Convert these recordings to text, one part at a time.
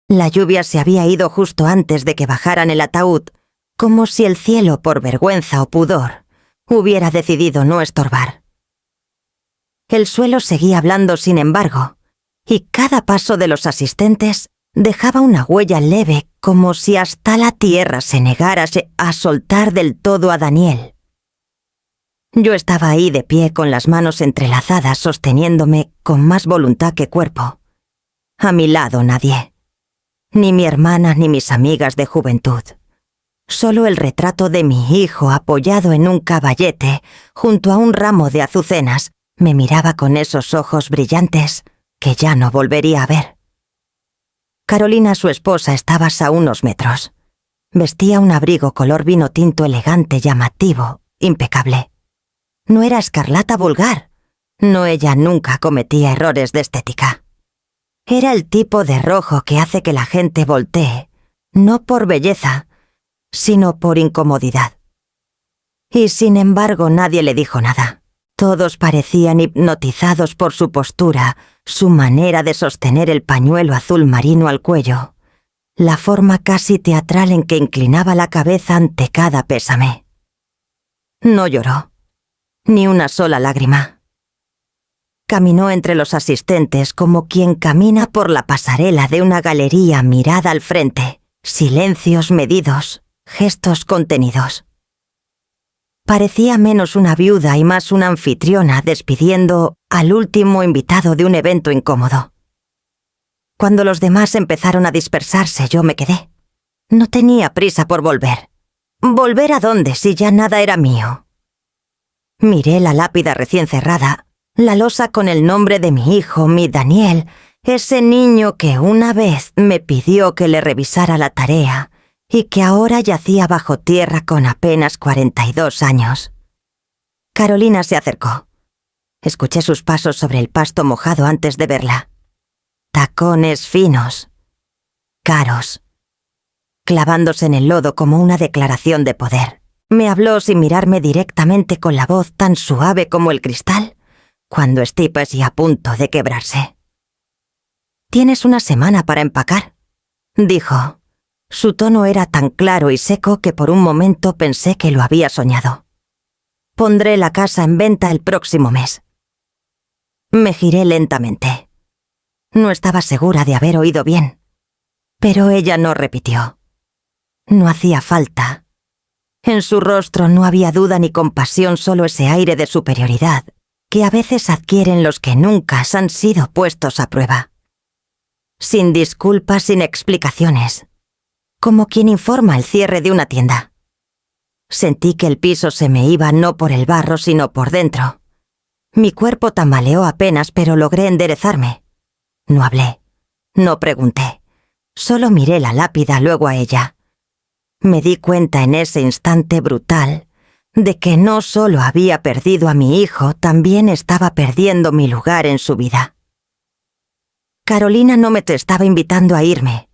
La lluvia se había ido justo antes de que bajaran el ataúd, como si el cielo, por vergüenza o pudor, hubiera decidido no estorbar. El suelo seguía blando sin embargo, y cada paso de los asistentes dejaba una huella leve, como si hasta la tierra se negara a soltar del todo a Daniel. Yo estaba ahí de pie con las manos entrelazadas, sosteniéndome con más voluntad que cuerpo. A mi lado nadie. Ni mi hermana ni mis amigas de juventud. Solo el retrato de mi hijo apoyado en un caballete junto a un ramo de azucenas me miraba con esos ojos brillantes que ya no volvería a ver. Carolina, su esposa, estaba a unos metros. Vestía un abrigo color vino tinto elegante, llamativo, impecable. No era escarlata vulgar. No, ella nunca cometía errores de estética. Era el tipo de rojo que hace que la gente voltee, no por belleza, sino por incomodidad. Y sin embargo nadie le dijo nada. Todos parecían hipnotizados por su postura, su manera de sostener el pañuelo azul marino al cuello, la forma casi teatral en que inclinaba la cabeza ante cada pésame. No lloró, ni una sola lágrima. Caminó entre los asistentes como quien camina por la pasarela de una galería, mirada al frente, silencios medidos, gestos contenidos. Parecía menos una viuda y más una anfitriona despidiendo al último invitado de un evento incómodo. Cuando los demás empezaron a dispersarse, yo me quedé. No tenía prisa por volver. ¿Volver a dónde si ya nada era mío? Miré la lápida recién cerrada, la losa con el nombre de mi hijo, mi Daniel, ese niño que una vez me pidió que le revisara la tarea y que ahora yacía bajo tierra con apenas 42 años. Carolina se acercó. Escuché sus pasos sobre el pasto mojado antes de verla. Tacones finos, caros, clavándose en el lodo como una declaración de poder. Me habló sin mirarme directamente, con la voz tan suave como el cristal, cuando Stipes y a punto de quebrarse. «Tienes una semana para empacar», dijo. Su tono era tan claro y seco que por un momento pensé que lo había soñado. «Pondré la casa en venta el próximo mes». Me giré lentamente. No estaba segura de haber oído bien, pero ella no repitió. No hacía falta. En su rostro no había duda ni compasión, solo ese aire de superioridad que a veces adquieren los que nunca han sido puestos a prueba. Sin disculpas, sin explicaciones, como quien informa el cierre de una tienda. Sentí que el piso se me iba no por el barro, sino por dentro. Mi cuerpo tambaleó apenas, pero logré enderezarme. No hablé, no pregunté, solo miré la lápida, luego a ella. Me di cuenta en ese instante brutal de que no solo había perdido a mi hijo, también estaba perdiendo mi lugar en su vida. Carolina no me estaba invitando a irme.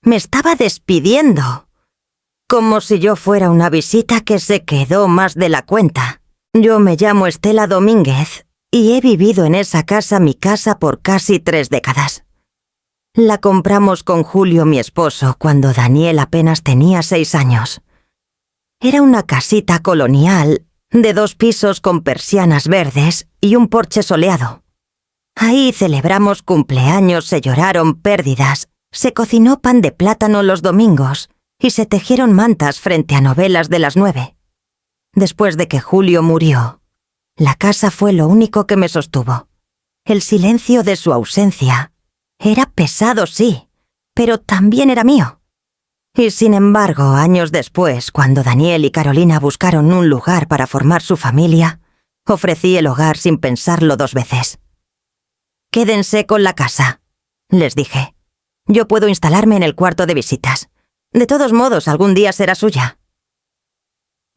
Me estaba despidiendo, como si yo fuera una visita que se quedó más de la cuenta. Yo me llamo Estela Domínguez y he vivido en esa casa, mi casa, por casi 3 décadas. La compramos con Julio, mi esposo, cuando Daniel apenas tenía 6 años. Era una casita colonial de 2 pisos con persianas verdes y un porche soleado. Ahí celebramos cumpleaños, se lloraron pérdidas, se cocinó pan de plátano los domingos y se tejieron mantas frente a novelas de las 9. Después de que Julio murió, la casa fue lo único que me sostuvo. El silencio de su ausencia era pesado, sí, pero también era mío. Y sin embargo, años después, cuando Daniel y Carolina buscaron un lugar para formar su familia, ofrecí el hogar sin pensarlo 2 veces. «Quédense con la casa», les dije. «Yo puedo instalarme en el cuarto de visitas. De todos modos, algún día será suya».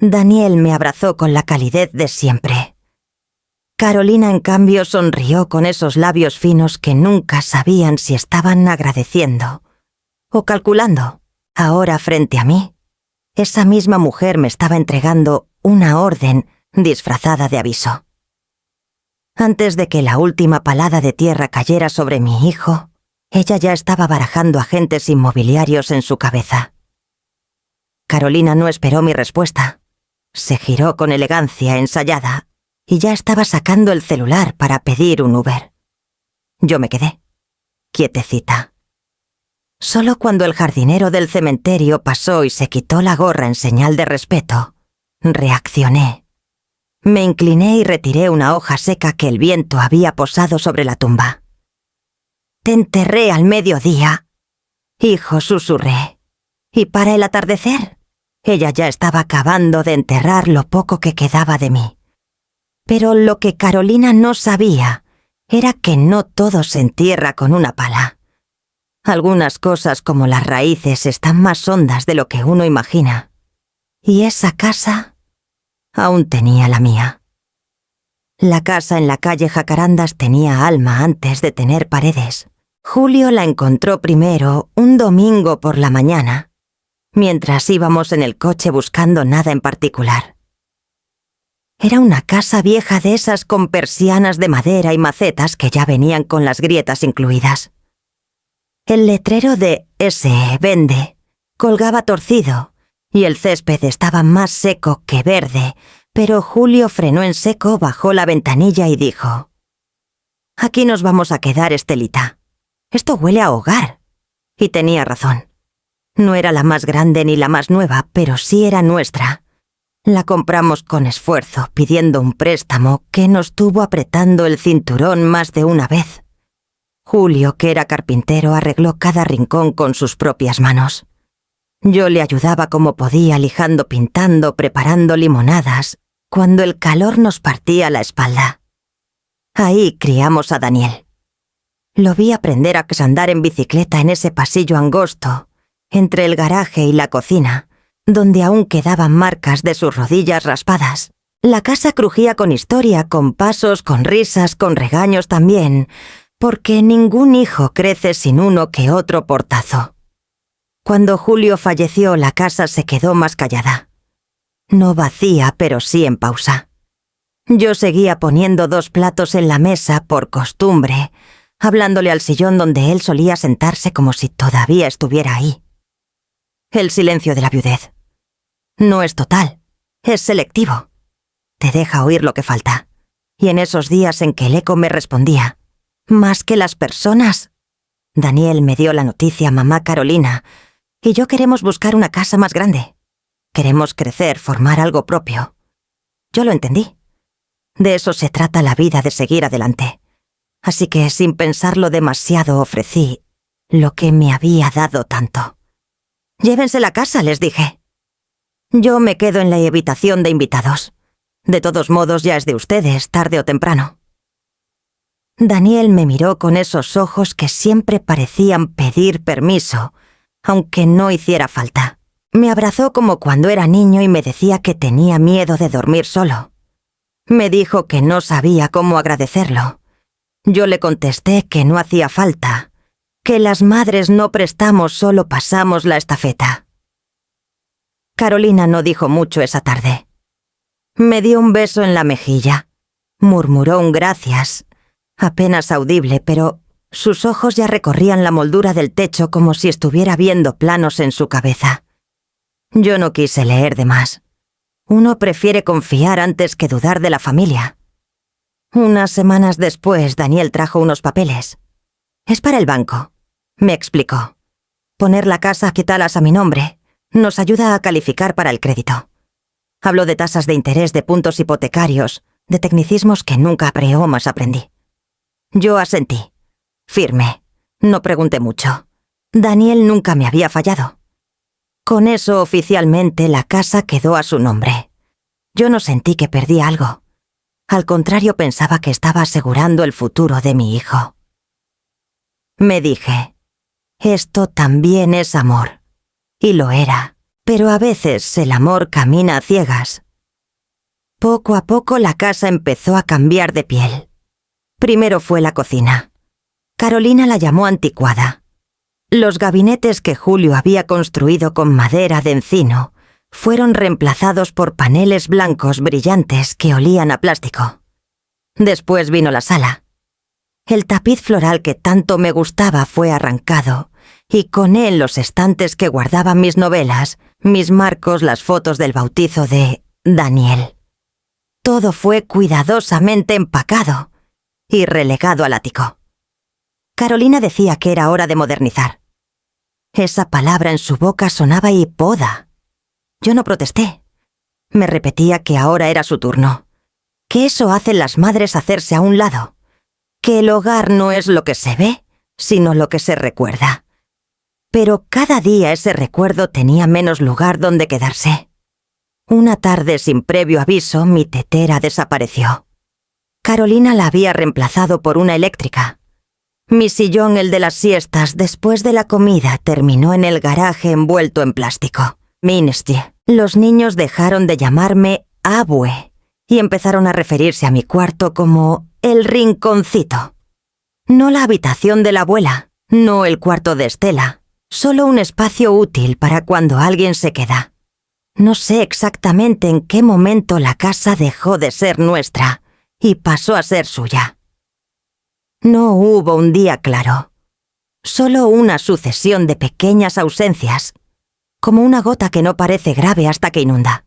Daniel me abrazó con la calidez de siempre. Carolina, en cambio, sonrió con esos labios finos que nunca sabían si estaban agradeciendo o calculando. Ahora, frente a mí, esa misma mujer me estaba entregando una orden disfrazada de aviso. Antes de que la última palada de tierra cayera sobre mi hijo, Ella ya estaba barajando agentes inmobiliarios en su cabeza. Carolina no esperó mi respuesta. Se giró con elegancia ensayada y ya estaba sacando el celular para pedir un Uber. Yo me quedé, quietecita. Solo cuando el jardinero del cementerio pasó y se quitó la gorra en señal de respeto, reaccioné. Me incliné y retiré una hoja seca que el viento había posado sobre la tumba. «Te enterré al mediodía», hijo, susurré. «Y para el atardecer». Ella ya estaba acabando de enterrar lo poco que quedaba de mí. Pero lo que Carolina no sabía era que no todo se entierra con una pala. Algunas cosas como las raíces están más hondas de lo que uno imagina. Y esa casa aún tenía la mía. La casa en la calle Jacarandas tenía alma antes de tener paredes. Julio la encontró primero un domingo por la mañana, mientras íbamos en el coche buscando nada en particular. Era una casa vieja de esas con persianas de madera y macetas que ya venían con las grietas incluidas. El letrero de S.E. Vende colgaba torcido y el césped estaba más seco que verde, pero Julio frenó en seco, bajó la ventanilla y dijo: «Aquí nos vamos a quedar, Estelita. Esto huele a hogar». Y tenía razón. No era la más grande ni la más nueva, pero sí era nuestra. La compramos con esfuerzo, pidiendo un préstamo que nos tuvo apretando el cinturón más de una vez. Julio, que era carpintero, arregló cada rincón con sus propias manos. Yo le ayudaba como podía, lijando, pintando, preparando limonadas, cuando el calor nos partía la espalda. Ahí criamos a Daniel. Lo vi aprender a andar en bicicleta en ese pasillo angosto, entre el garaje y la cocina, donde aún quedaban marcas de sus rodillas raspadas. La casa crujía con historia, con pasos, con risas, con regaños también, porque ningún hijo crece sin uno que otro portazo. Cuando Julio falleció, la casa se quedó más callada. No vacía, pero sí en pausa. Yo seguía poniendo 2 platos en la mesa por costumbre, hablándole al sillón donde él solía sentarse como si todavía estuviera ahí. El silencio de la viudez. No es total, es selectivo. Te deja oír lo que falta. Y en esos días en que el eco me respondía: «Más que las personas». Daniel me dio la noticia, mamá Carolina, y yo queremos buscar una casa más grande. Queremos crecer, formar algo propio. Yo lo entendí. De eso se trata la vida, de seguir adelante. Así que, sin pensarlo demasiado, ofrecí lo que me había dado tanto. «Llévense la casa», les dije. «Yo me quedo en la habitación de invitados. De todos modos, ya es de ustedes, tarde o temprano». Daniel me miró con esos ojos que siempre parecían pedir permiso, aunque no hiciera falta. Me abrazó como cuando era niño y me decía que tenía miedo de dormir solo. Me dijo que no sabía cómo agradecerlo. Yo le contesté que no hacía falta, que las madres no prestamos, solo pasamos la estafeta. Carolina no dijo mucho esa tarde. Me dio un beso en la mejilla, murmuró un gracias, apenas audible, pero sus ojos ya recorrían la moldura del techo como si estuviera viendo planos en su cabeza. Yo no quise leer de más. Uno prefiere confiar antes que dudar de la familia. Unas semanas después, Daniel trajo unos papeles. «Es para el banco», me explicó. «Poner la casa quitalas a mi nombre nos ayuda a calificar para el crédito». Habló de tasas de interés, de puntos hipotecarios, de tecnicismos que nunca más aprendí. Yo asentí. Firme. No pregunté mucho. Daniel nunca me había fallado. Con eso, oficialmente, la casa quedó a su nombre. Yo no sentí que perdí algo. Al contrario, pensaba que estaba asegurando el futuro de mi hijo. Me dije, esto también es amor. Y lo era. Pero a veces el amor camina a ciegas. Poco a poco la casa empezó a cambiar de piel. Primero fue la cocina. Carolina la llamó anticuada. Los gabinetes que Julio había construido con madera de encino fueron reemplazados por paneles blancos brillantes que olían a plástico. Después vino la sala. El tapiz floral que tanto me gustaba fue arrancado, y con él los estantes que guardaban mis novelas, mis marcos, las fotos del bautizo de Daniel. Todo fue cuidadosamente empacado y relegado al ático. Carolina decía que era hora de modernizar. Esa palabra en su boca sonaba hipoda. Yo no protesté. Me repetía que ahora era su turno, que eso hacen las madres hacerse a un lado, que el hogar no es lo que se ve, sino lo que se recuerda. Pero cada día ese recuerdo tenía menos lugar donde quedarse. Una tarde sin previo aviso, mi tetera desapareció. Carolina la había reemplazado por una eléctrica. Mi sillón, el de las siestas, después de la comida, terminó en el garaje envuelto en plástico. Minstie. Los niños dejaron de llamarme abue y empezaron a referirse a mi cuarto como el rinconcito. No la habitación de la abuela, no el cuarto de Estela, solo un espacio útil para cuando alguien se queda. No sé exactamente en qué momento la casa dejó de ser nuestra y pasó a ser suya. No hubo un día claro, solo una sucesión de pequeñas ausencias, como una gota que no parece grave hasta que inunda.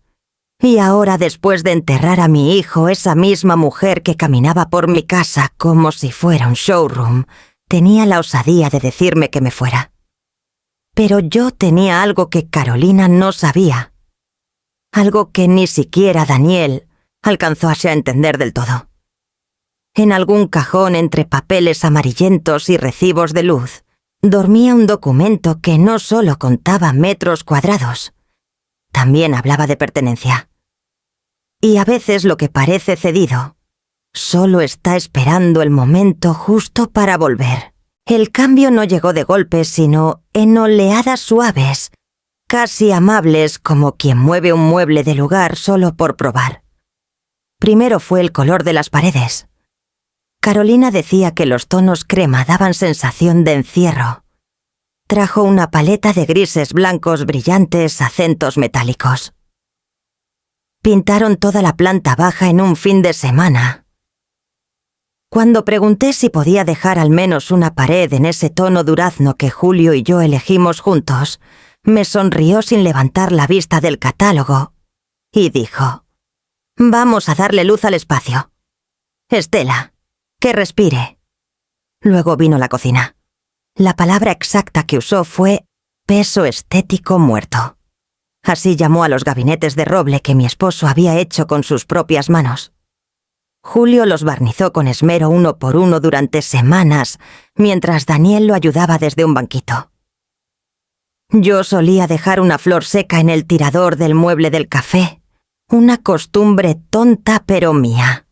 Y ahora, después de enterrar a mi hijo, esa misma mujer que caminaba por mi casa como si fuera un showroom, tenía la osadía de decirme que me fuera. Pero yo tenía algo que Carolina no sabía, algo que ni siquiera Daniel alcanzó a entender del todo. En algún cajón entre papeles amarillentos y recibos de luz, dormía un documento que no solo contaba metros cuadrados, también hablaba de pertenencia. Y a veces lo que parece cedido solo está esperando el momento justo para volver. El cambio no llegó de golpe, sino en oleadas suaves, casi amables, como quien mueve un mueble de lugar solo por probar. Primero fue el color de las paredes. Carolina decía que los tonos crema daban sensación de encierro. Trajo una paleta de grises blancos brillantes, acentos metálicos. Pintaron toda la planta baja en un fin de semana. Cuando pregunté si podía dejar al menos una pared en ese tono durazno que Julio y yo elegimos juntos, me sonrió sin levantar la vista del catálogo y dijo: «Vamos a darle luz al espacio. Estela, que respire». Luego vino la cocina. La palabra exacta que usó fue peso estético muerto. Así llamó a los gabinetes de roble que mi esposo había hecho con sus propias manos. Julio los barnizó con esmero uno por uno durante semanas, mientras Daniel lo ayudaba desde un banquito. Yo solía dejar una flor seca en el tirador del mueble del café, una costumbre tonta pero mía.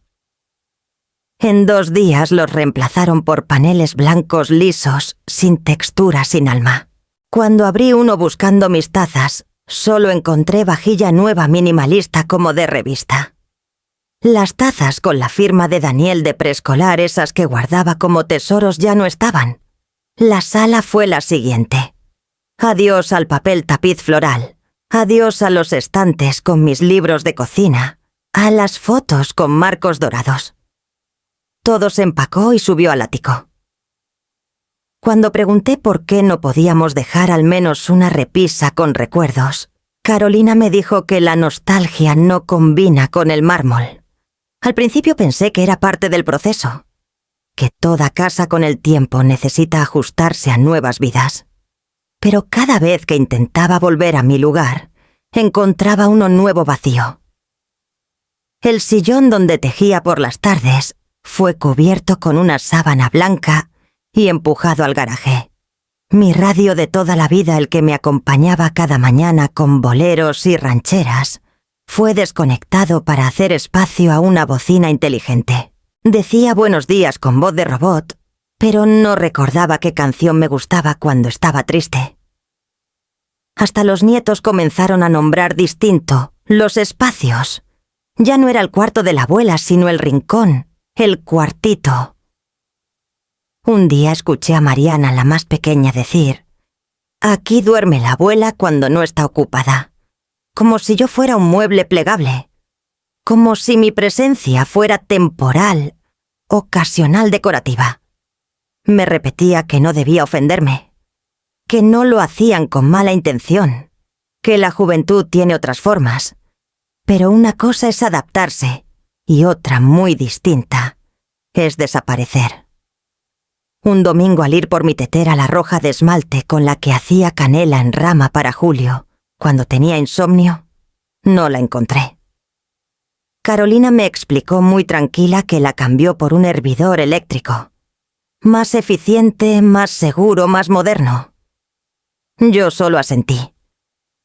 En 2 días los reemplazaron por paneles blancos lisos, sin textura, sin alma. Cuando abrí uno buscando mis tazas, solo encontré vajilla nueva minimalista como de revista. Las tazas con la firma de Daniel de preescolar, esas que guardaba como tesoros, ya no estaban. La sala fue la siguiente. Adiós al papel tapiz floral, adiós a los estantes con mis libros de cocina, a las fotos con marcos dorados. Todo se empacó y subió al ático. Cuando pregunté por qué no podíamos dejar al menos una repisa con recuerdos, Carolina me dijo que la nostalgia no combina con el mármol. Al principio pensé que era parte del proceso, que toda casa con el tiempo necesita ajustarse a nuevas vidas. Pero cada vez que intentaba volver a mi lugar, encontraba uno nuevo vacío. El sillón donde tejía por las tardes fue cubierto con una sábana blanca y empujado al garaje. Mi radio de toda la vida, el que me acompañaba cada mañana con boleros y rancheras, fue desconectado para hacer espacio a una bocina inteligente. Decía buenos días con voz de robot, pero no recordaba qué canción me gustaba cuando estaba triste. Hasta los nietos comenzaron a nombrar distinto los espacios. Ya no era el cuarto de la abuela, sino el rincón, el cuartito. Un día escuché a Mariana, la más pequeña, decir: «Aquí duerme la abuela cuando no está ocupada», como si yo fuera un mueble plegable, como si mi presencia fuera temporal, ocasional, decorativa. Me repetía que no debía ofenderme, que no lo hacían con mala intención, que la juventud tiene otras formas, pero una cosa es adaptarse y otra muy distinta es desaparecer. Un domingo al ir por mi tetera la roja de esmalte con la que hacía canela en rama para Julio, cuando tenía insomnio, no la encontré. Carolina me explicó muy tranquila que la cambió por un hervidor eléctrico. Más eficiente, más seguro, más moderno. Yo solo asentí.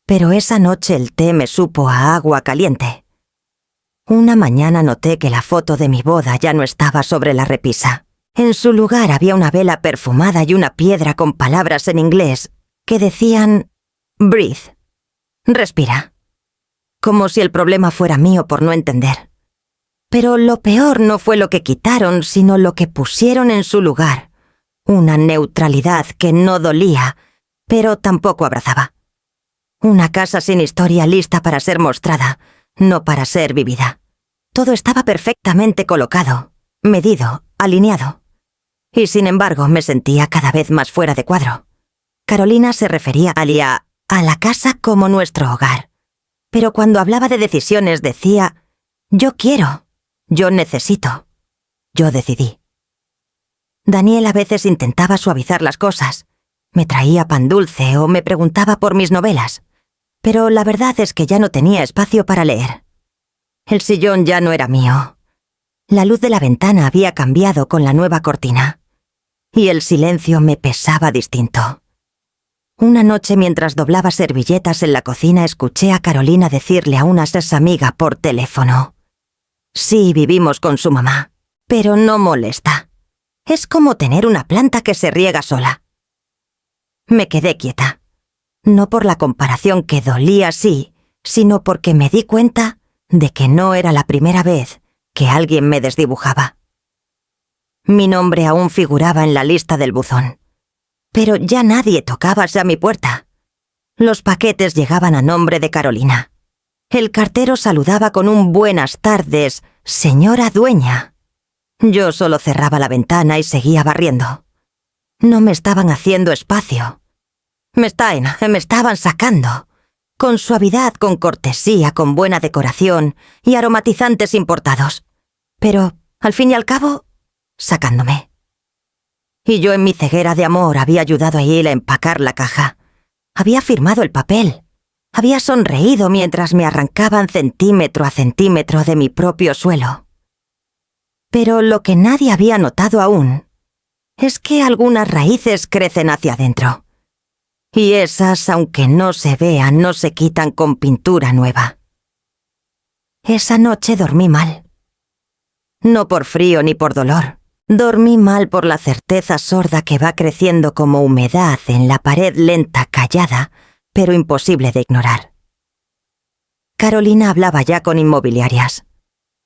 Pero esa noche el té me supo a agua caliente. Una mañana noté que la foto de mi boda ya no estaba sobre la repisa. En su lugar había una vela perfumada y una piedra con palabras en inglés que decían «Breathe», respira. Como si el problema fuera mío por no entender. Pero lo peor no fue lo que quitaron, sino lo que pusieron en su lugar. Una neutralidad que no dolía, pero tampoco abrazaba. Una casa sin historia lista para ser mostrada, no para ser vivida. Todo estaba perfectamente colocado, medido, alineado. Y sin embargo me sentía cada vez más fuera de cuadro. Carolina se refería a la casa como nuestro hogar. Pero cuando hablaba de decisiones decía, yo quiero, yo necesito, yo decidí. Daniel a veces intentaba suavizar las cosas, me traía pan dulce o me preguntaba por mis novelas, pero la verdad es que ya no tenía espacio para leer. El sillón ya no era mío. La luz de la ventana había cambiado con la nueva cortina, y el silencio me pesaba distinto. Una noche mientras doblaba servilletas en la cocina escuché a Carolina decirle a una amiga por teléfono. Sí, vivimos con su mamá, pero no molesta. Es como tener una planta que se riega sola. Me quedé quieta. No por la comparación que dolía así, sino porque me di cuenta de que no era la primera vez que alguien me desdibujaba. Mi nombre aún figuraba en la lista del buzón. Pero ya nadie tocaba a mi puerta. Los paquetes llegaban a nombre de Carolina. El cartero saludaba con un buenas tardes, señora dueña. Yo solo cerraba la ventana y seguía barriendo. No me estaban haciendo espacio. Me estaban sacando. Con suavidad, con cortesía, con buena decoración y aromatizantes importados. Pero, al fin y al cabo, sacándome. Y yo en mi ceguera de amor había ayudado a él a empacar la caja. Había firmado el papel. Había sonreído mientras me arrancaban centímetro a centímetro de mi propio suelo. Pero lo que nadie había notado aún es que algunas raíces crecen hacia adentro. Y esas, aunque no se vean, no se quitan con pintura nueva. Esa noche dormí mal. No por frío ni por dolor. Dormí mal por la certeza sorda que va creciendo como humedad en la pared lenta, callada, pero imposible de ignorar. Carolina hablaba ya con inmobiliarias.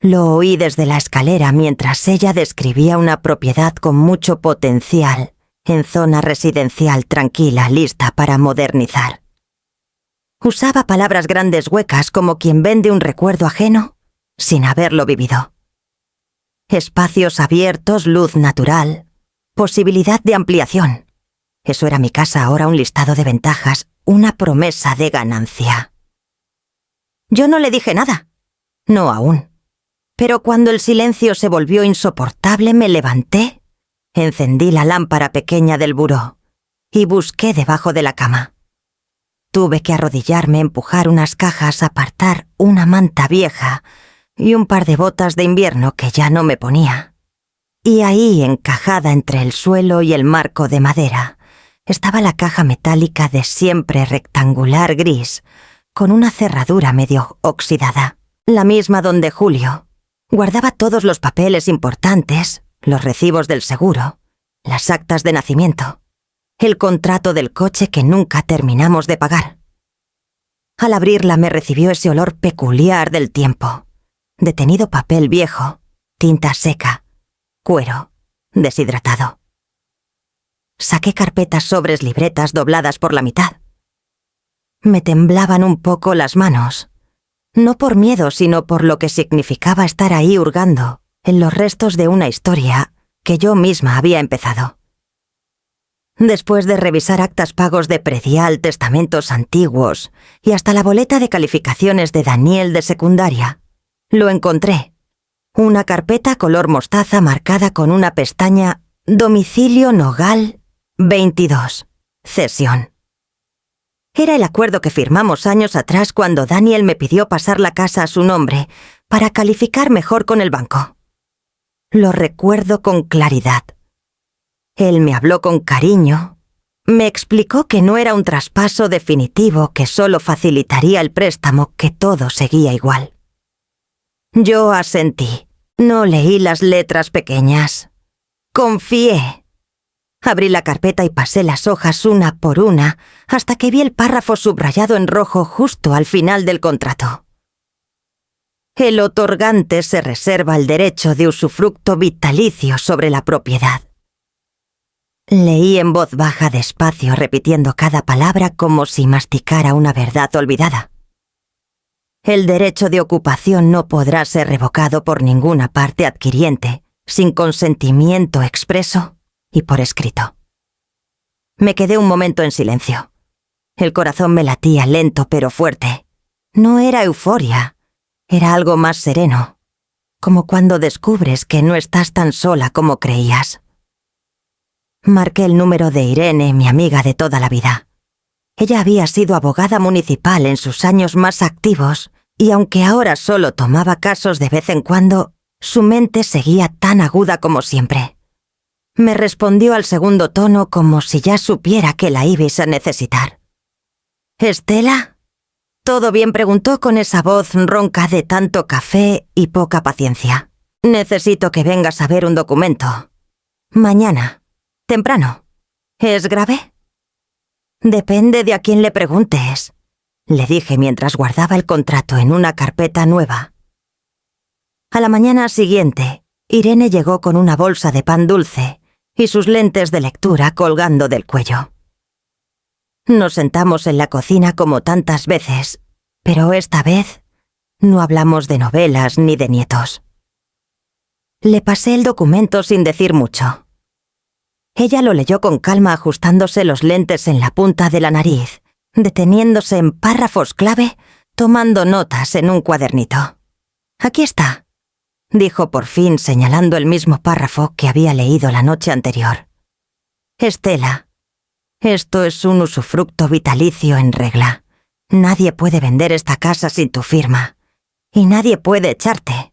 Lo oí desde la escalera mientras ella describía una propiedad con mucho potencial, en zona residencial tranquila, lista para modernizar. Usaba palabras grandes huecas como quien vende un recuerdo ajeno sin haberlo vivido. Espacios abiertos, luz natural, posibilidad de ampliación. Eso era mi casa, ahora un listado de ventajas, una promesa de ganancia. Yo no le dije nada. No aún. Pero cuando el silencio se volvió insoportable me levanté, encendí la lámpara pequeña del buró y busqué debajo de la cama. Tuve que arrodillarme, empujar unas cajas, apartar una manta vieja y un par de botas de invierno que ya no me ponía. Y ahí, encajada entre el suelo y el marco de madera, estaba la caja metálica de siempre rectangular gris, con una cerradura medio oxidada, la misma donde Julio guardaba todos los papeles importantes, los recibos del seguro, las actas de nacimiento, el contrato del coche que nunca terminamos de pagar. Al abrirla me recibió ese olor peculiar del tiempo. Detenido papel viejo, tinta seca, cuero, deshidratado. Saqué carpetas, sobres, libretas dobladas por la mitad. Me temblaban un poco las manos, no por miedo, sino por lo que significaba estar ahí hurgando en los restos de una historia que yo misma había empezado. Después de revisar actas pagos de predial, testamentos antiguos y hasta la boleta de calificaciones de Daniel de secundaria, lo encontré. Una carpeta color mostaza marcada con una pestaña Domicilio Nogal 22. Cesión. Era el acuerdo que firmamos años atrás cuando Daniel me pidió pasar la casa a su nombre para calificar mejor con el banco. Lo recuerdo con claridad. Él me habló con cariño, me explicó que no era un traspaso definitivo que solo facilitaría el préstamo, que todo seguía igual. Yo asentí, no leí las letras pequeñas. Confié. Abrí la carpeta y pasé las hojas una por una hasta que vi el párrafo subrayado en rojo justo al final del contrato. El otorgante se reserva el derecho de usufructo vitalicio sobre la propiedad. Leí en voz baja despacio, repitiendo cada palabra como si masticara una verdad olvidada. El derecho de ocupación no podrá ser revocado por ninguna parte adquiriente, sin consentimiento expreso y por escrito. Me quedé un momento en silencio. El corazón me latía lento pero fuerte. No era euforia, era algo más sereno, como cuando descubres que no estás tan sola como creías. Marqué el número de Irene, mi amiga de toda la vida. Ella había sido abogada municipal en sus años más activos y aunque ahora solo tomaba casos de vez en cuando, su mente seguía tan aguda como siempre. Me respondió al segundo tono como si ya supiera que la ibais a necesitar. «¿Estela?» «¿Todo bien?», preguntó con esa voz ronca de tanto café y poca paciencia. «Necesito que vengas a ver un documento. Mañana. Temprano. ¿Es grave?» «Depende de a quién le preguntes», le dije mientras guardaba el contrato en una carpeta nueva. A la mañana siguiente, Irene llegó con una bolsa de pan dulce y sus lentes de lectura colgando del cuello. Nos sentamos en la cocina como tantas veces, pero esta vez no hablamos de novelas ni de nietos. Le pasé el documento sin decir mucho. Ella lo leyó con calma, ajustándose los lentes en la punta de la nariz, deteniéndose en párrafos clave, tomando notas en un cuadernito. «Aquí está», dijo por fin, señalando el mismo párrafo que había leído la noche anterior. «Estela, esto es un usufructo vitalicio en regla. Nadie puede vender esta casa sin tu firma. Y nadie puede echarte.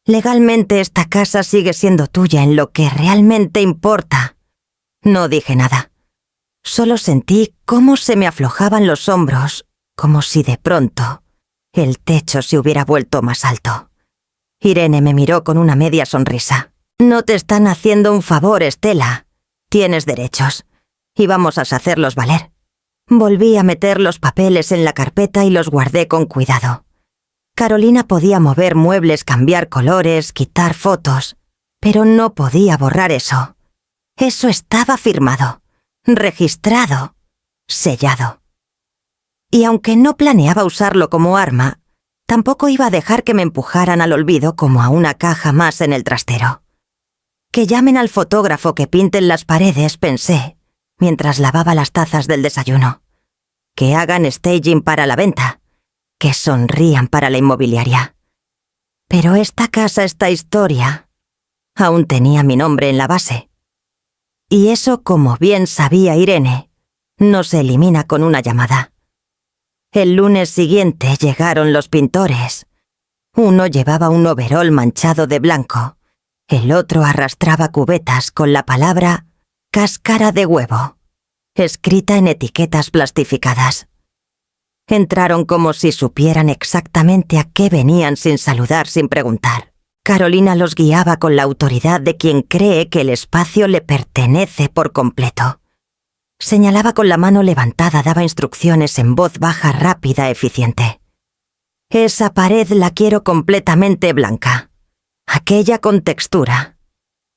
Legalmente esta casa sigue siendo tuya en lo que realmente importa». No dije nada. Solo sentí cómo se me aflojaban los hombros, como si de pronto el techo se hubiera vuelto más alto. Irene me miró con una media sonrisa. «No te están haciendo un favor, Estela. Tienes derechos, y vamos a hacerlos valer». Volví a meter los papeles en la carpeta y los guardé con cuidado. Carolina podía mover muebles, cambiar colores, quitar fotos, pero no podía borrar eso. Eso estaba firmado, registrado, sellado. Y aunque no planeaba usarlo como arma, tampoco iba a dejar que me empujaran al olvido como a una caja más en el trastero. Que llamen al fotógrafo que pinten las paredes, pensé, mientras lavaba las tazas del desayuno. Que hagan staging para la venta, que sonrían para la inmobiliaria. Pero esta casa, esta historia, aún tenía mi nombre en la base. Y eso, como bien sabía Irene, no se elimina con una llamada. El lunes siguiente llegaron los pintores. Uno llevaba un overol manchado de blanco, el otro arrastraba cubetas con la palabra «cáscara de huevo», escrita en etiquetas plastificadas. Entraron como si supieran exactamente a qué venían sin saludar, sin preguntar. Carolina los guiaba con la autoridad de quien cree que el espacio le pertenece por completo. Señalaba con la mano levantada, daba instrucciones en voz baja, rápida, eficiente. «Esa pared la quiero completamente blanca. Aquella con textura.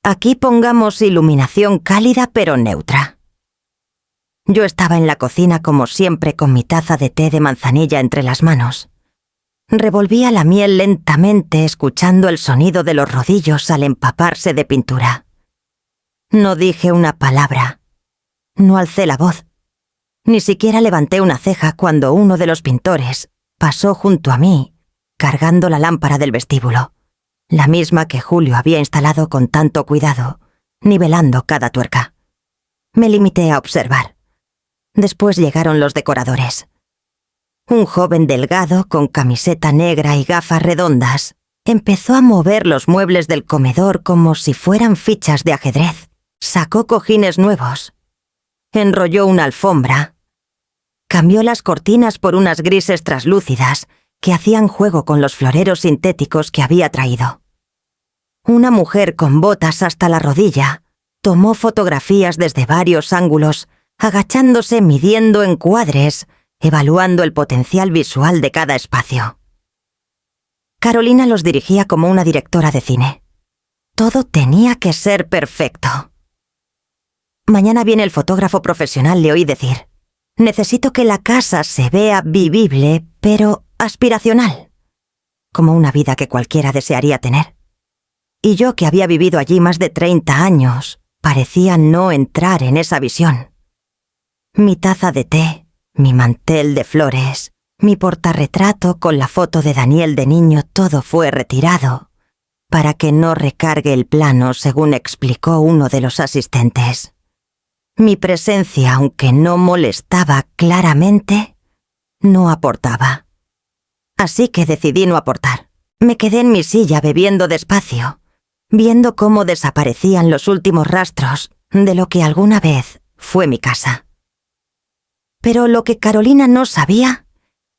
Aquí pongamos iluminación cálida pero neutra». Yo estaba en la cocina como siempre con mi taza de té de manzanilla entre las manos. Revolvía la miel lentamente, escuchando el sonido de los rodillos al empaparse de pintura. No dije una palabra. No alcé la voz. Ni siquiera levanté una ceja cuando uno de los pintores pasó junto a mí, cargando la lámpara del vestíbulo, la misma que Julio había instalado con tanto cuidado, nivelando cada tuerca. Me limité a observar. Después llegaron los decoradores. Un joven delgado, con camiseta negra y gafas redondas, empezó a mover los muebles del comedor como si fueran fichas de ajedrez. Sacó cojines nuevos. Enrolló una alfombra. Cambió las cortinas por unas grises traslúcidas que hacían juego con los floreros sintéticos que había traído. Una mujer con botas hasta la rodilla tomó fotografías desde varios ángulos, agachándose midiendo encuadres, evaluando el potencial visual de cada espacio. Carolina los dirigía como una directora de cine. Todo tenía que ser perfecto. Mañana viene el fotógrafo profesional, le oí decir. Necesito que la casa se vea vivible, pero aspiracional. Como una vida que cualquiera desearía tener. Y yo, que había vivido allí más de 30 años, parecía no entrar en esa visión. Mi taza de té, mi mantel de flores, mi portarretrato con la foto de Daniel de niño, todo fue retirado, para que no recargue el plano, según explicó uno de los asistentes. Mi presencia, aunque no molestaba claramente, no aportaba. Así que decidí no aportar. Me quedé en mi silla bebiendo despacio, viendo cómo desaparecían los últimos rastros de lo que alguna vez fue mi casa. Pero lo que Carolina no sabía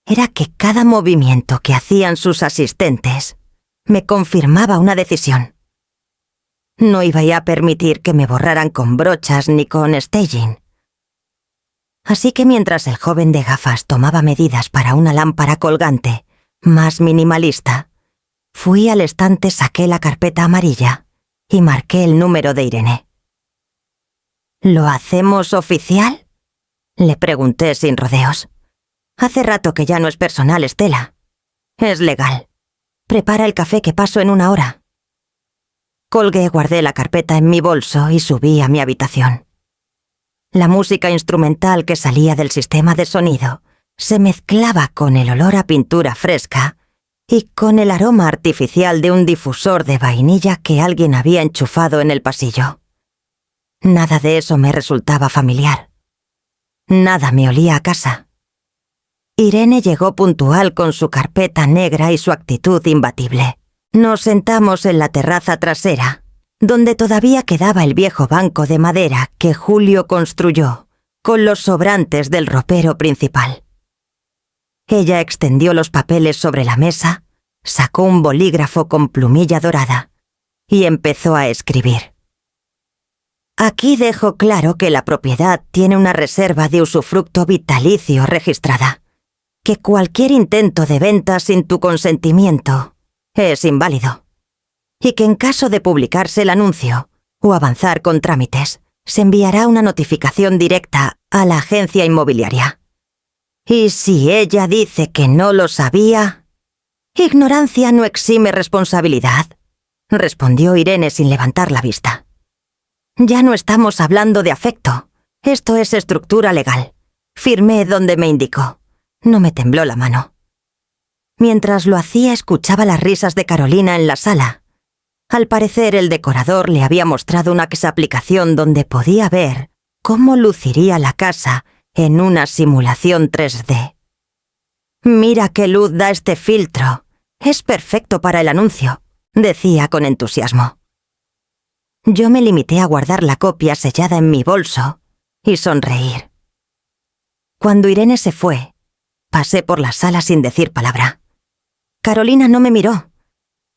era que cada movimiento que hacían sus asistentes me confirmaba una decisión. No iba ya a permitir que me borraran con brochas ni con staging. Así que mientras el joven de gafas tomaba medidas para una lámpara colgante más minimalista, fui al estante, saqué la carpeta amarilla y marqué el número de Irene. ¿Lo hacemos oficial?, le pregunté sin rodeos. Hace rato que ya no es personal, Estela. Es legal. Prepara el café que paso en 1 hora. Colgué, guardé la carpeta en mi bolso y subí a mi habitación. La música instrumental que salía del sistema de sonido se mezclaba con el olor a pintura fresca y con el aroma artificial de un difusor de vainilla que alguien había enchufado en el pasillo. Nada de eso me resultaba familiar. Nada me olía a casa. Irene llegó puntual con su carpeta negra y su actitud imbatible. Nos sentamos en la terraza trasera, donde todavía quedaba el viejo banco de madera que Julio construyó con los sobrantes del ropero principal. Ella extendió los papeles sobre la mesa, sacó un bolígrafo con plumilla dorada y empezó a escribir. Aquí dejo claro que la propiedad tiene una reserva de usufructo vitalicio registrada, que cualquier intento de venta sin tu consentimiento es inválido, y que en caso de publicarse el anuncio o avanzar con trámites, se enviará una notificación directa a la agencia inmobiliaria. Y si ella dice que no lo sabía, ignorancia no exime responsabilidad, respondió Irene sin levantar la vista. Ya no estamos hablando de afecto, esto es estructura legal. Firmé donde me indicó. No me tembló la mano. Mientras lo hacía, escuchaba las risas de Carolina en la sala. Al parecer, el decorador le había mostrado una exaplicación donde podía ver cómo luciría la casa en una simulación 3D. «Mira qué luz da este filtro. Es perfecto para el anuncio», decía con entusiasmo. Yo me limité a guardar la copia sellada en mi bolso y sonreír. Cuando Irene se fue, pasé por la sala sin decir palabra. Carolina no me miró.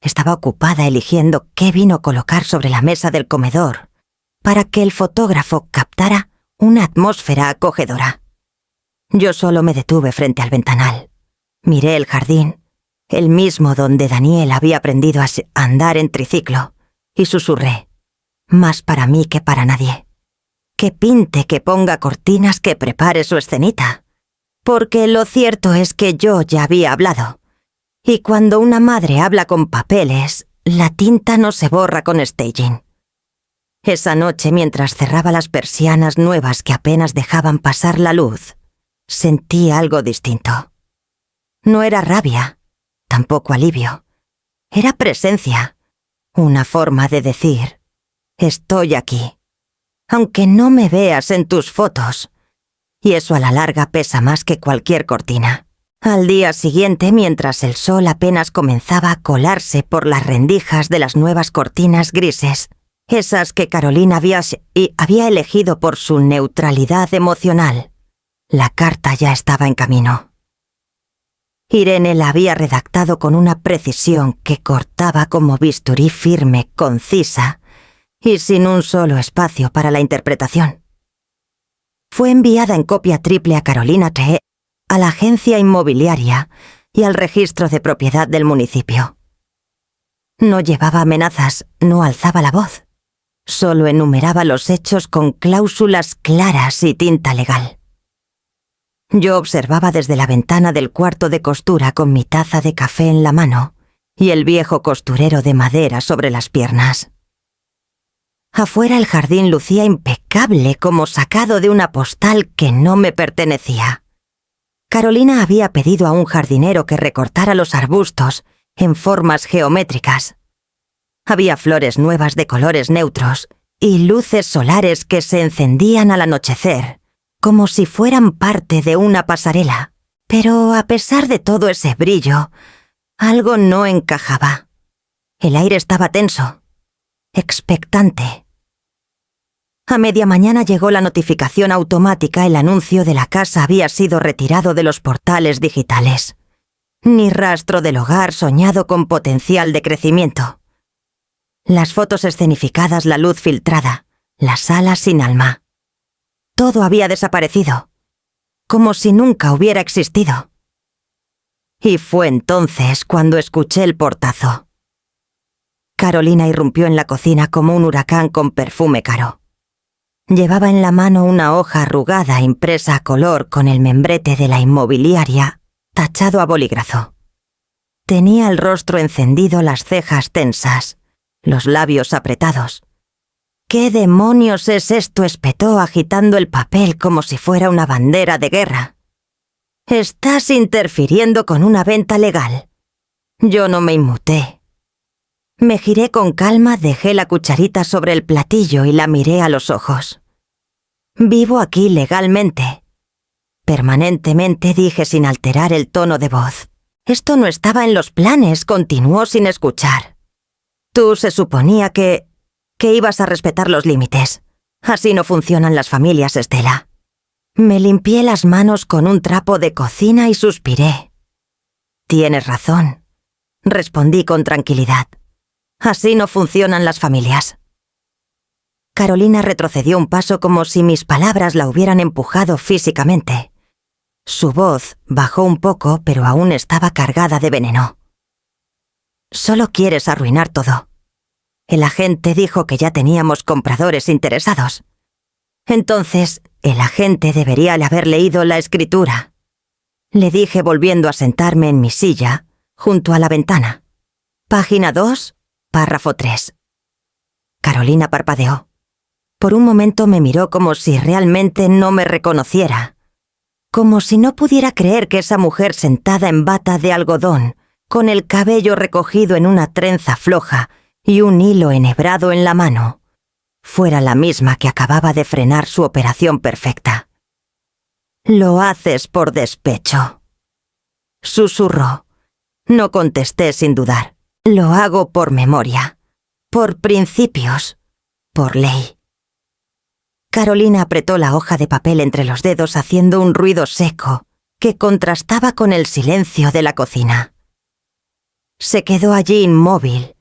Estaba ocupada eligiendo qué vino colocar sobre la mesa del comedor para que el fotógrafo captara una atmósfera acogedora. Yo solo me detuve frente al ventanal. Miré el jardín, el mismo donde Daniel había aprendido a andar en triciclo, y susurré, más para mí que para nadie. Que pinte, que ponga cortinas, que prepare su escenita. Porque lo cierto es que yo ya había hablado. Y cuando una madre habla con papeles, la tinta no se borra con staging. Esa noche, mientras cerraba las persianas nuevas que apenas dejaban pasar la luz, sentí algo distinto. No era rabia, tampoco alivio. Era presencia, una forma de decir, estoy aquí, aunque no me veas en tus fotos. Y eso a la larga pesa más que cualquier cortina. Al día siguiente, mientras el sol apenas comenzaba a colarse por las rendijas de las nuevas cortinas grises, esas que Carolina había elegido por su neutralidad emocional, la carta ya estaba en camino. Irene la había redactado con una precisión que cortaba como bisturí firme, concisa y sin un solo espacio para la interpretación. Fue enviada en copia triple a Carolina Tree, a la agencia inmobiliaria y al registro de propiedad del municipio. No llevaba amenazas, no alzaba la voz. Solo enumeraba los hechos con cláusulas claras y tinta legal. Yo observaba desde la ventana del cuarto de costura con mi taza de café en la mano y el viejo costurero de madera sobre las piernas. Afuera el jardín lucía impecable como sacado de una postal que no me pertenecía. Carolina había pedido a un jardinero que recortara los arbustos en formas geométricas. Había flores nuevas de colores neutros y luces solares que se encendían al anochecer, como si fueran parte de una pasarela. Pero a pesar de todo ese brillo, algo no encajaba. El aire estaba tenso, expectante. A media mañana llegó la notificación automática. El anuncio de la casa había sido retirado de los portales digitales. Ni rastro del hogar soñado con potencial de crecimiento. Las fotos escenificadas, la luz filtrada, la sala sin alma. Todo había desaparecido, como si nunca hubiera existido. Y fue entonces cuando escuché el portazo. Carolina irrumpió en la cocina como un huracán con perfume caro. Llevaba en la mano una hoja arrugada impresa a color con el membrete de la inmobiliaria, tachado a bolígrafo. Tenía el rostro encendido, las cejas tensas, los labios apretados. ¿Qué demonios es esto?, espetó agitando el papel como si fuera una bandera de guerra. Estás interfiriendo con una venta legal. Yo no me inmuté. Me giré con calma, dejé la cucharita sobre el platillo y la miré a los ojos. Vivo aquí legalmente. Permanentemente, dije sin alterar el tono de voz. Esto no estaba en los planes, continuó sin escuchar. Tú se suponía que ibas a respetar los límites. Así no funcionan las familias, Estela. Me limpié las manos con un trapo de cocina y suspiré. Tienes razón, respondí con tranquilidad. Así no funcionan las familias. Carolina retrocedió un paso como si mis palabras la hubieran empujado físicamente. Su voz bajó un poco, pero aún estaba cargada de veneno. Solo quieres arruinar todo. El agente dijo que ya teníamos compradores interesados. Entonces, el agente debería haber leído la escritura. Le dije volviendo a sentarme en mi silla, junto a la ventana. Página 2, párrafo 3. Carolina parpadeó. Por un momento me miró como si realmente no me reconociera. Como si no pudiera creer que esa mujer sentada en bata de algodón, con el cabello recogido en una trenza floja y un hilo enhebrado en la mano, fuera la misma que acababa de frenar su operación perfecta. Lo haces por despecho. Susurró. No contesté sin dudar. Lo hago por memoria, por principios, por ley. Carolina apretó la hoja de papel entre los dedos haciendo un ruido seco que contrastaba con el silencio de la cocina. Se quedó allí inmóvil,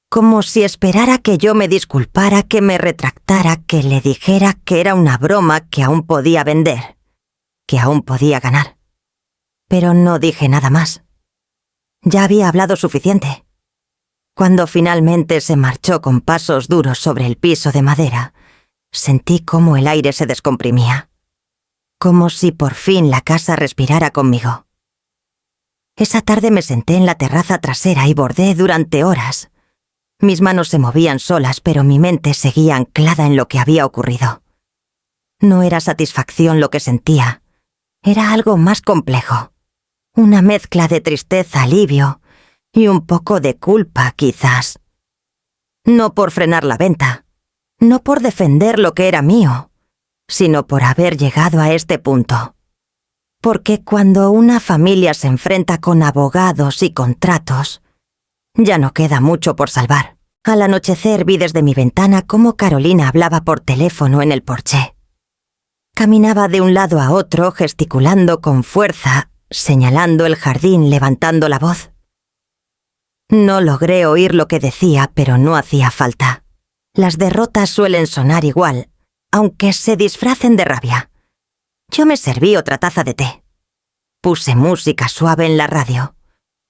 como si esperara que yo me disculpara, que me retractara, que le dijera que era una broma que aún podía vender, que aún podía ganar. Pero no dije nada más. Ya había hablado suficiente. Cuando finalmente se marchó con pasos duros sobre el piso de madera, sentí cómo el aire se descomprimía, como si por fin la casa respirara conmigo. Esa tarde me senté en la terraza trasera y bordé durante horas. Mis manos se movían solas, pero mi mente seguía anclada en lo que había ocurrido. No era satisfacción lo que sentía, era algo más complejo. Una mezcla de tristeza, alivio y un poco de culpa, quizás. No por frenar la venta, no por defender lo que era mío, sino por haber llegado a este punto. Porque cuando una familia se enfrenta con abogados y contratos, ya no queda mucho por salvar. Al anochecer vi desde mi ventana cómo Carolina hablaba por teléfono en el porche. Caminaba de un lado a otro, gesticulando con fuerza, señalando el jardín, levantando la voz. No logré oír lo que decía, pero no hacía falta. Las derrotas suelen sonar igual, aunque se disfracen de rabia. Yo me serví otra taza de té. Puse música suave en la radio.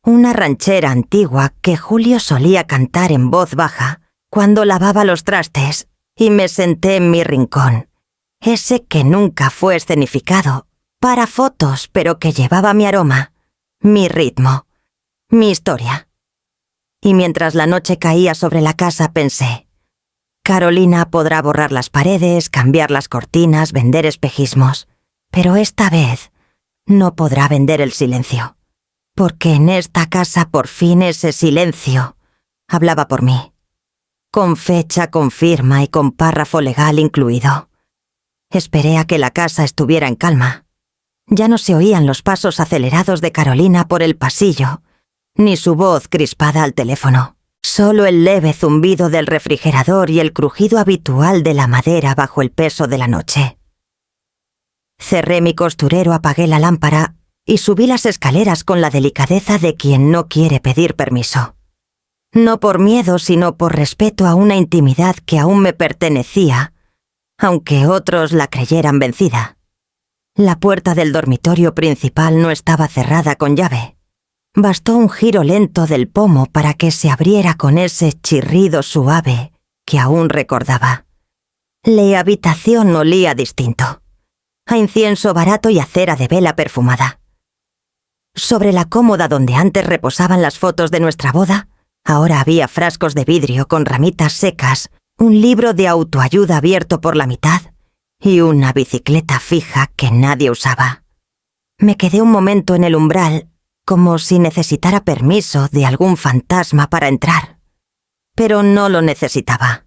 Una ranchera antigua que Julio solía cantar en voz baja cuando lavaba los trastes, y me senté en mi rincón, ese que nunca fue escenificado, para fotos, pero que llevaba mi aroma, mi ritmo, mi historia. Y mientras la noche caía sobre la casa pensé, Carolina podrá borrar las paredes, cambiar las cortinas, vender espejismos, pero esta vez no podrá vender el silencio. Porque en esta casa por fin ese silencio hablaba por mí, con fecha, con firma y con párrafo legal incluido. Esperé a que la casa estuviera en calma. Ya no se oían los pasos acelerados de Carolina por el pasillo, ni su voz crispada al teléfono. Solo el leve zumbido del refrigerador y el crujido habitual de la madera bajo el peso de la noche. Cerré mi costurero, apagué la lámpara y subí las escaleras con la delicadeza de quien no quiere pedir permiso. No por miedo, sino por respeto a una intimidad que aún me pertenecía, aunque otros la creyeran vencida. La puerta del dormitorio principal no estaba cerrada con llave. Bastó un giro lento del pomo para que se abriera con ese chirrido suave que aún recordaba. La habitación olía distinto, a incienso barato y a cera de vela perfumada. Sobre la cómoda donde antes reposaban las fotos de nuestra boda, ahora había frascos de vidrio con ramitas secas, un libro de autoayuda abierto por la mitad y una bicicleta fija que nadie usaba. Me quedé un momento en el umbral, como si necesitara permiso de algún fantasma para entrar. Pero no lo necesitaba,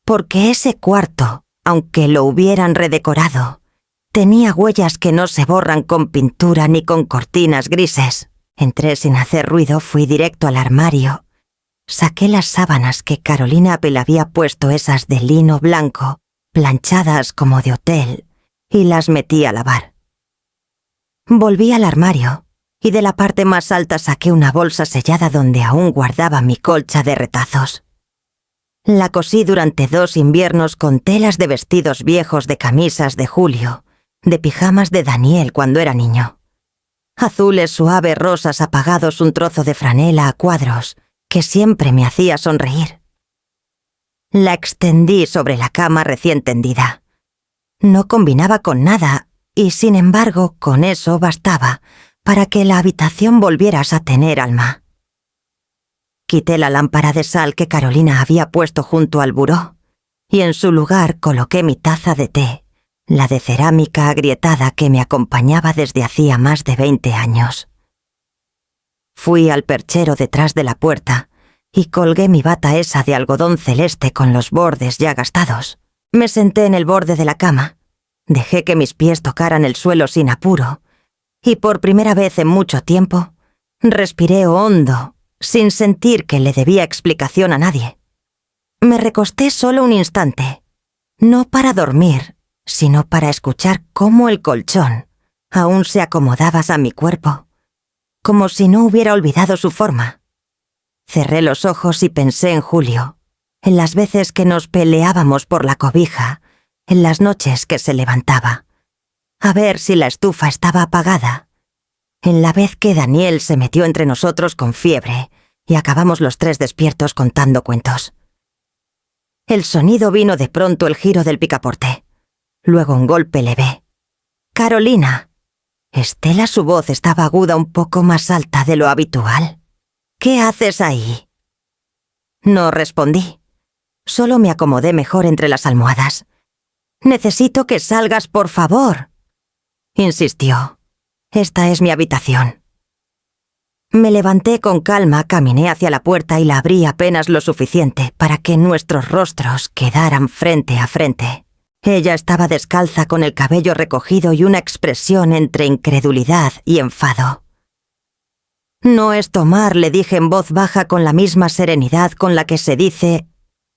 porque ese cuarto, aunque lo hubieran redecorado, tenía huellas que no se borran con pintura ni con cortinas grises. Entré sin hacer ruido, fui directo al armario. Saqué las sábanas que Carolina le había puesto, esas de lino blanco, planchadas como de hotel, y las metí a lavar. Volví al armario, y de la parte más alta saqué una bolsa sellada donde aún guardaba mi colcha de retazos. La cosí durante 2 inviernos con telas de vestidos viejos, de camisas de Julio, de pijamas de Daniel cuando era niño. Azules suaves, rosas apagados, un trozo de franela a cuadros que siempre me hacía sonreír. La extendí sobre la cama recién tendida. No combinaba con nada y, sin embargo, con eso bastaba para que la habitación volvieras a tener alma. Quité la lámpara de sal que Carolina había puesto junto al buró y en su lugar coloqué mi taza de té, la de cerámica agrietada que me acompañaba desde hacía más de 20 años. Fui al perchero detrás de la puerta y colgué mi bata esa de algodón celeste con los bordes ya gastados. Me senté en el borde de la cama, dejé que mis pies tocaran el suelo sin apuro y por primera vez en mucho tiempo respiré hondo, sin sentir que le debía explicación a nadie. Me recosté solo un instante, no para dormir, sino para escuchar cómo el colchón aún se acomodaba a mi cuerpo, como si no hubiera olvidado su forma. Cerré los ojos y pensé en Julio, en las veces que nos peleábamos por la cobija, en las noches que se levantaba, a ver si la estufa estaba apagada, en la vez que Daniel se metió entre nosotros con fiebre y acabamos los 3 despiertos contando cuentos. El sonido vino de pronto, el giro del picaporte. Luego un golpe leve. «Carolina». Estela, su voz estaba aguda, un poco más alta de lo habitual. «¿Qué haces ahí?» No respondí. Solo me acomodé mejor entre las almohadas. «Necesito que salgas, por favor», insistió. «Esta es mi habitación». Me levanté con calma, caminé hacia la puerta y la abrí apenas lo suficiente para que nuestros rostros quedaran frente a frente. Ella estaba descalza con el cabello recogido y una expresión entre incredulidad y enfado. «No es tomar», le dije en voz baja con la misma serenidad con la que se dice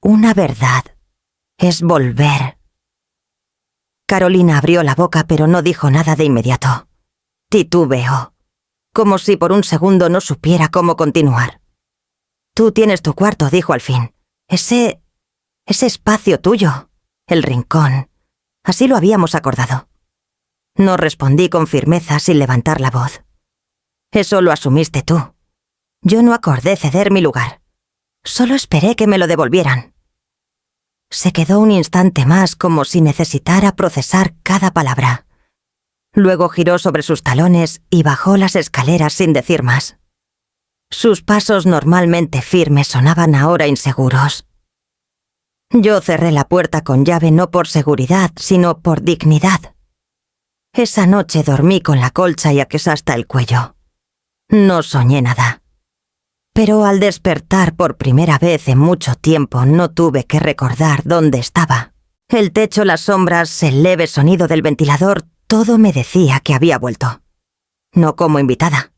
una verdad. «Es volver». Carolina abrió la boca pero no dijo nada de inmediato. Titubeó, como si por un segundo no supiera cómo continuar. «Tú tienes tu cuarto», dijo al fin. Ese espacio tuyo, el rincón. Así lo habíamos acordado». No respondí con firmeza sin levantar la voz. «Eso lo asumiste tú. Yo no acordé ceder mi lugar. Solo esperé que me lo devolvieran». Se quedó un instante más como si necesitara procesar cada palabra. Luego giró sobre sus talones y bajó las escaleras sin decir más. Sus pasos normalmente firmes sonaban ahora inseguros. Yo cerré la puerta con llave no por seguridad, sino por dignidad. Esa noche dormí con la colcha y aquesa hasta el cuello. No soñé nada. Pero al despertar por primera vez en mucho tiempo no tuve que recordar dónde estaba. El techo, las sombras, el leve sonido del ventilador, todo me decía que había vuelto. No como invitada,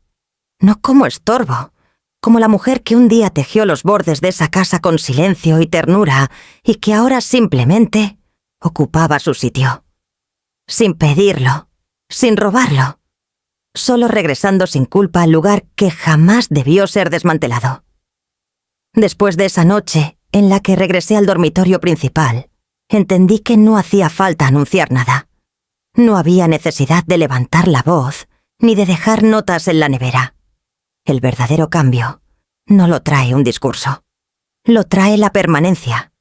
no como estorbo, como la mujer que un día tejió los bordes de esa casa con silencio y ternura y que ahora simplemente ocupaba su sitio. Sin pedirlo, sin robarlo. Solo regresando sin culpa al lugar que jamás debió ser desmantelado. Después de esa noche, en la que regresé al dormitorio principal, entendí que no hacía falta anunciar nada. No había necesidad de levantar la voz, ni de dejar notas en la nevera. El verdadero cambio no lo trae un discurso. Lo trae la permanencia.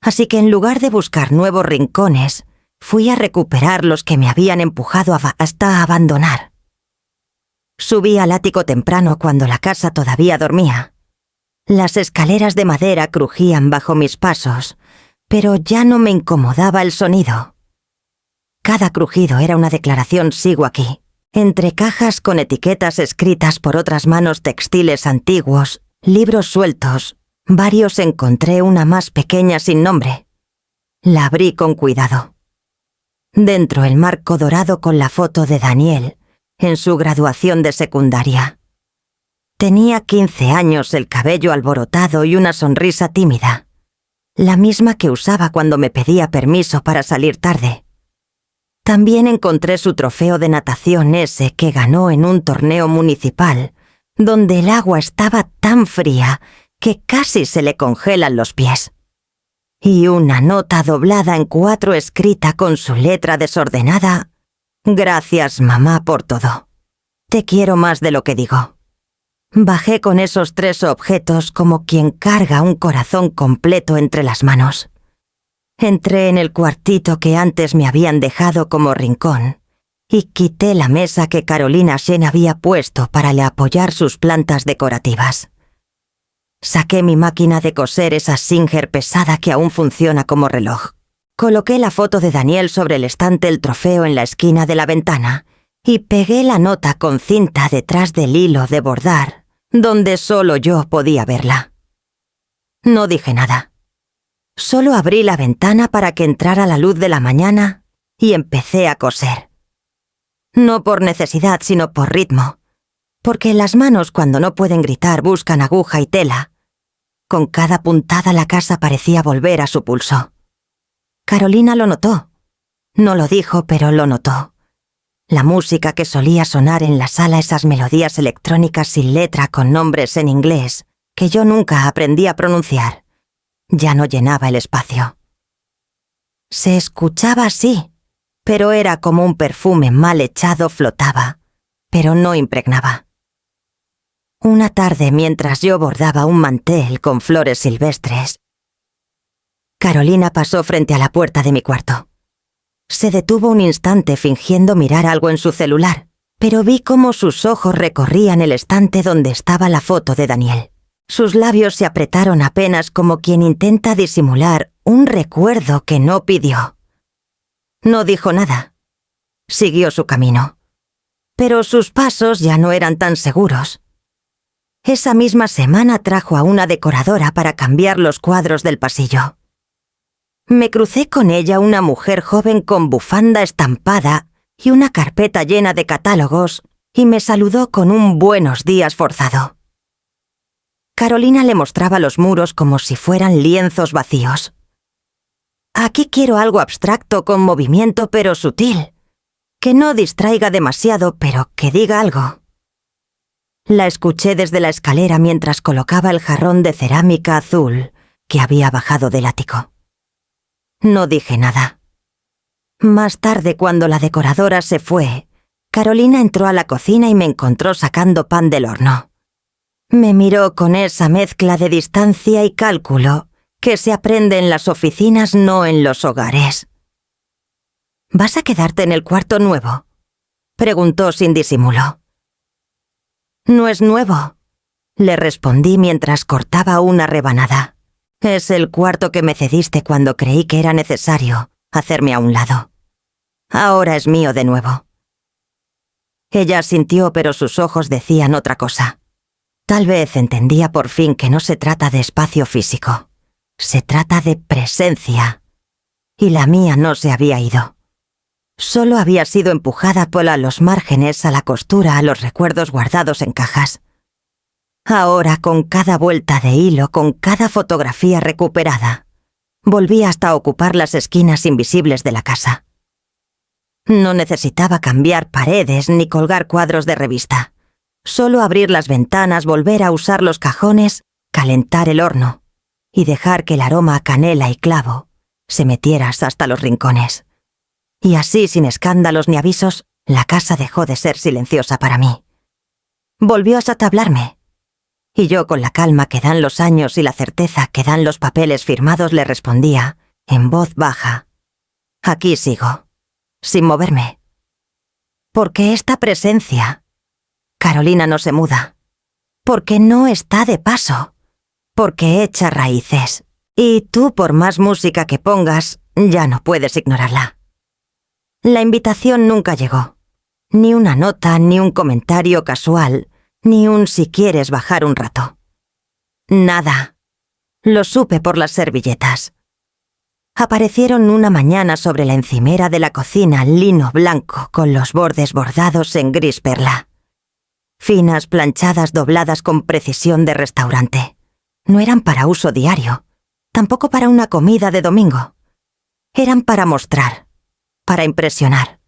Así que en lugar de buscar nuevos rincones, fui a recuperar los que me habían empujado hasta abandonar. Subí al ático temprano cuando la casa todavía dormía. Las escaleras de madera crujían bajo mis pasos, pero ya no me incomodaba el sonido. Cada crujido era una declaración «sigo aquí». Entre cajas con etiquetas escritas por otras manos, textiles antiguos, libros sueltos, varios encontré una más pequeña sin nombre. La abrí con cuidado. Dentro el marco dorado con la foto de Daniel, en su graduación de secundaria. Tenía 15 años, el cabello alborotado y una sonrisa tímida, la misma que usaba cuando me pedía permiso para salir tarde. También encontré su trofeo de natación, ese que ganó en un torneo municipal, donde el agua estaba tan fría que casi se le congelan los pies. Y una nota doblada en 4 escrita con su letra desordenada: «Gracias, mamá, por todo. Te quiero más de lo que digo». Bajé con esos 3 objetos como quien carga un corazón completo entre las manos. Entré en el cuartito que antes me habían dejado como rincón y quité la mesa que Carolina Shen había puesto para apoyar sus plantas decorativas. Saqué mi máquina de coser, esa Singer pesada que aún funciona como reloj. Coloqué la foto de Daniel sobre el estante, el trofeo en la esquina de la ventana y pegué la nota con cinta detrás del hilo de bordar, donde solo yo podía verla. No dije nada. Solo abrí la ventana para que entrara la luz de la mañana y empecé a coser. No por necesidad, sino por ritmo, porque las manos cuando no pueden gritar buscan aguja y tela. Con cada puntada la casa parecía volver a su pulso. Carolina lo notó. No lo dijo, pero lo notó. La música que solía sonar en la sala, esas melodías electrónicas sin letra con nombres en inglés, que yo nunca aprendí a pronunciar, ya no llenaba el espacio. Se escuchaba así, pero era como un perfume mal echado, flotaba, pero no impregnaba. Una tarde, mientras yo bordaba un mantel con flores silvestres, Carolina pasó frente a la puerta de mi cuarto. Se detuvo un instante fingiendo mirar algo en su celular, pero vi cómo sus ojos recorrían el estante donde estaba la foto de Daniel. Sus labios se apretaron apenas como quien intenta disimular un recuerdo que no pidió. No dijo nada. Siguió su camino. Pero sus pasos ya no eran tan seguros. Esa misma semana trajo a una decoradora para cambiar los cuadros del pasillo. Me crucé con ella una mujer joven con bufanda estampada y una carpeta llena de catálogos, y me saludó con un buenos días forzado. Carolina le mostraba los muros como si fueran lienzos vacíos. Aquí quiero algo abstracto con movimiento pero sutil, que no distraiga demasiado pero que diga algo. La escuché desde la escalera mientras colocaba el jarrón de cerámica azul que había bajado del ático. No dije nada. Más tarde, cuando la decoradora se fue, Carolina entró a la cocina y me encontró sacando pan del horno. Me miró con esa mezcla de distancia y cálculo que se aprende en las oficinas, no en los hogares. ¿Vas a quedarte en el cuarto nuevo?, preguntó sin disimulo. No es nuevo, le respondí mientras cortaba una rebanada. Es el cuarto que me cediste cuando creí que era necesario hacerme a un lado. Ahora es mío de nuevo. Ella asintió, pero sus ojos decían otra cosa. Tal vez entendía por fin que no se trata de espacio físico. Se trata de presencia. Y la mía no se había ido. Solo había sido empujada por los márgenes, a la costura, a los recuerdos guardados en cajas. Ahora, con cada vuelta de hilo, con cada fotografía recuperada, volví hasta ocupar las esquinas invisibles de la casa. No necesitaba cambiar paredes ni colgar cuadros de revista. Solo abrir las ventanas, volver a usar los cajones, calentar el horno y dejar que el aroma a canela y clavo se metiera hasta los rincones. Y así, sin escándalos ni avisos, la casa dejó de ser silenciosa para mí. Volvió a satablarme. Y yo, con la calma que dan los años y la certeza que dan los papeles firmados, le respondía, en voz baja: aquí sigo, sin moverme. Porque esta presencia, Carolina, no se muda. Porque no está de paso. Porque echa raíces. Y tú, por más música que pongas, ya no puedes ignorarla. La invitación nunca llegó. Ni una nota, ni un comentario casual, ni un si quieres bajar un rato. Nada. Lo supe por las servilletas. Aparecieron una mañana sobre la encimera de la cocina, lino blanco con los bordes bordados en gris perla. Finas planchadas dobladas con precisión de restaurante. No eran para uso diario, tampoco para una comida de domingo. Eran para mostrar, para impresionar.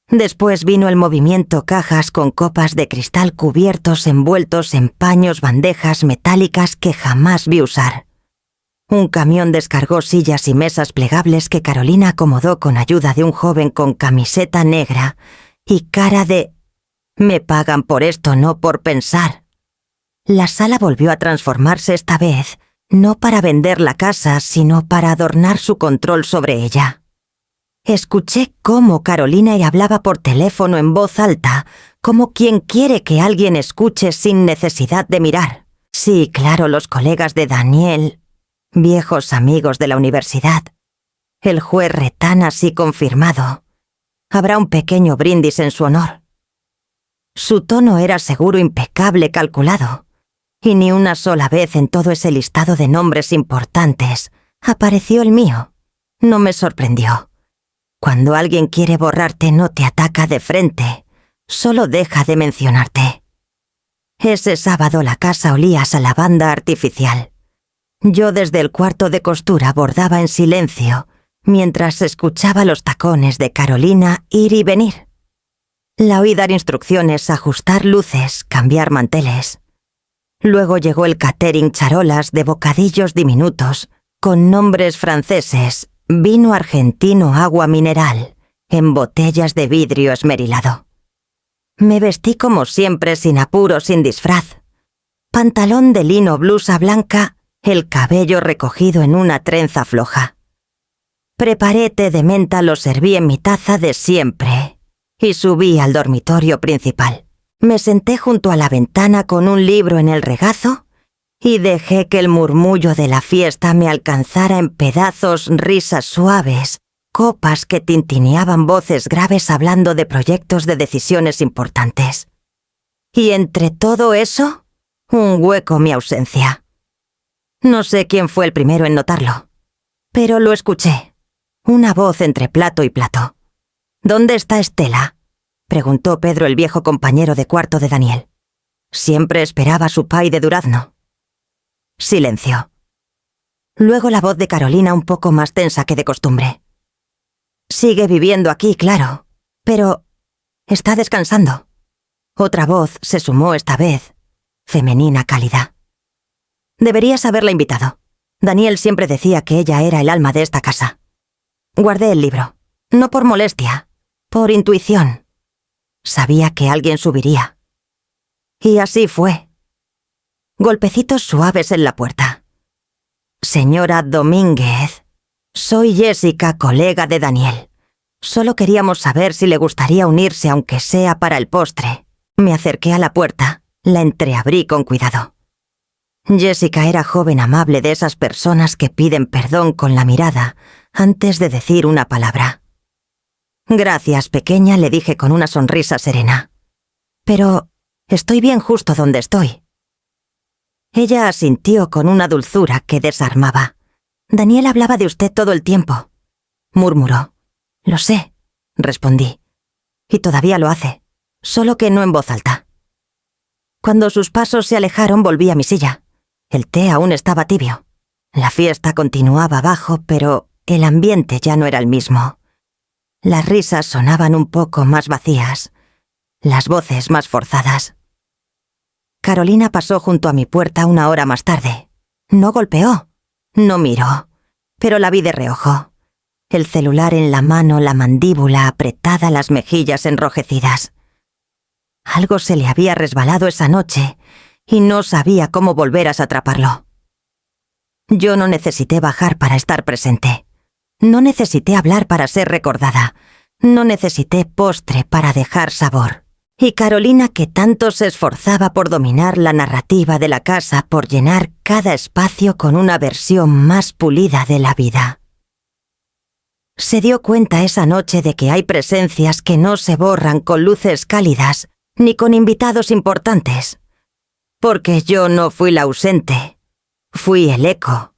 Después vino el movimiento: cajas con copas de cristal cubiertos, envueltos en paños, bandejas metálicas que jamás vi usar. Un camión descargó sillas y mesas plegables que Carolina acomodó con ayuda de un joven con camiseta negra y cara de «me pagan por esto, no por pensar». La sala volvió a transformarse, esta vez no para vender la casa, sino para adornar su control sobre ella. Escuché cómo Carolina hablaba por teléfono en voz alta, como quien quiere que alguien escuche sin necesidad de mirar. Sí, claro, los colegas de Daniel, viejos amigos de la universidad. El juez Retán, así confirmado. Habrá un pequeño brindis en su honor. Su tono era seguro, impecable, calculado. Y ni una sola vez en todo ese listado de nombres importantes apareció el mío. No me sorprendió. Cuando alguien quiere borrarte, no te ataca de frente, solo deja de mencionarte. Ese sábado la casa olía a lavanda artificial. Yo desde el cuarto de costura bordaba en silencio, mientras escuchaba los tacones de Carolina ir y venir. La oí dar instrucciones, ajustar luces, cambiar manteles. Luego llegó el catering, charolas de bocadillos diminutos, con nombres franceses, vino argentino, agua mineral, en botellas de vidrio esmerilado. Me vestí como siempre, sin apuro, sin disfraz. Pantalón de lino, blusa blanca, el cabello recogido en una trenza floja. Preparé té de menta, lo serví en mi taza de siempre y subí al dormitorio principal. Me senté junto a la ventana con un libro en el regazo y dejé que el murmullo de la fiesta me alcanzara en pedazos, risas suaves, copas que tintineaban voces graves hablando de proyectos de decisiones importantes. Y entre todo eso, un hueco mi ausencia. No sé quién fue el primero en notarlo, pero lo escuché. Una voz entre plato y plato. «¿Dónde está Estela?», preguntó Pedro, el viejo compañero de cuarto de Daniel. Siempre esperaba su pay de durazno. Silencio. Luego la voz de Carolina, un poco más tensa que de costumbre. «Sigue viviendo aquí, claro, pero está descansando». Otra voz se sumó esta vez, femenina cálida. «Deberías haberla invitado. Daniel siempre decía que ella era el alma de esta casa». Guardé el libro, no por molestia, por intuición. Sabía que alguien subiría. Y así fue. Golpecitos suaves en la puerta. «Señora Domínguez, soy Jessica, colega de Daniel. Solo queríamos saber si le gustaría unirse, aunque sea para el postre». Me acerqué a la puerta, la entreabrí con cuidado. Jessica era joven amable, de esas personas que piden perdón con la mirada antes de decir una palabra. «Gracias, pequeña», le dije con una sonrisa serena. «Pero estoy bien justo donde estoy». Ella asintió con una dulzura que desarmaba. «Daniel hablaba de usted todo el tiempo», murmuró. «Lo sé», respondí. «Y todavía lo hace, solo que no en voz alta». Cuando sus pasos se alejaron, volví a mi silla. El té aún estaba tibio. La fiesta continuaba abajo, pero el ambiente ya no era el mismo. Las risas sonaban un poco más vacías, las voces más forzadas. Carolina pasó junto a mi puerta una hora más tarde. No golpeó, no miró, pero la vi de reojo. El celular en la mano, la mandíbula apretada, las mejillas enrojecidas. Algo se le había resbalado esa noche y no sabía cómo volver a atraparlo. Yo no necesité bajar para estar presente. No necesité hablar para ser recordada. No necesité postre para dejar sabor. Y Carolina, que tanto se esforzaba por dominar la narrativa de la casa, por llenar cada espacio con una versión más pulida de la vida. Se dio cuenta esa noche de que hay presencias que no se borran con luces cálidas ni con invitados importantes. Porque yo no fui la ausente. Fui el eco.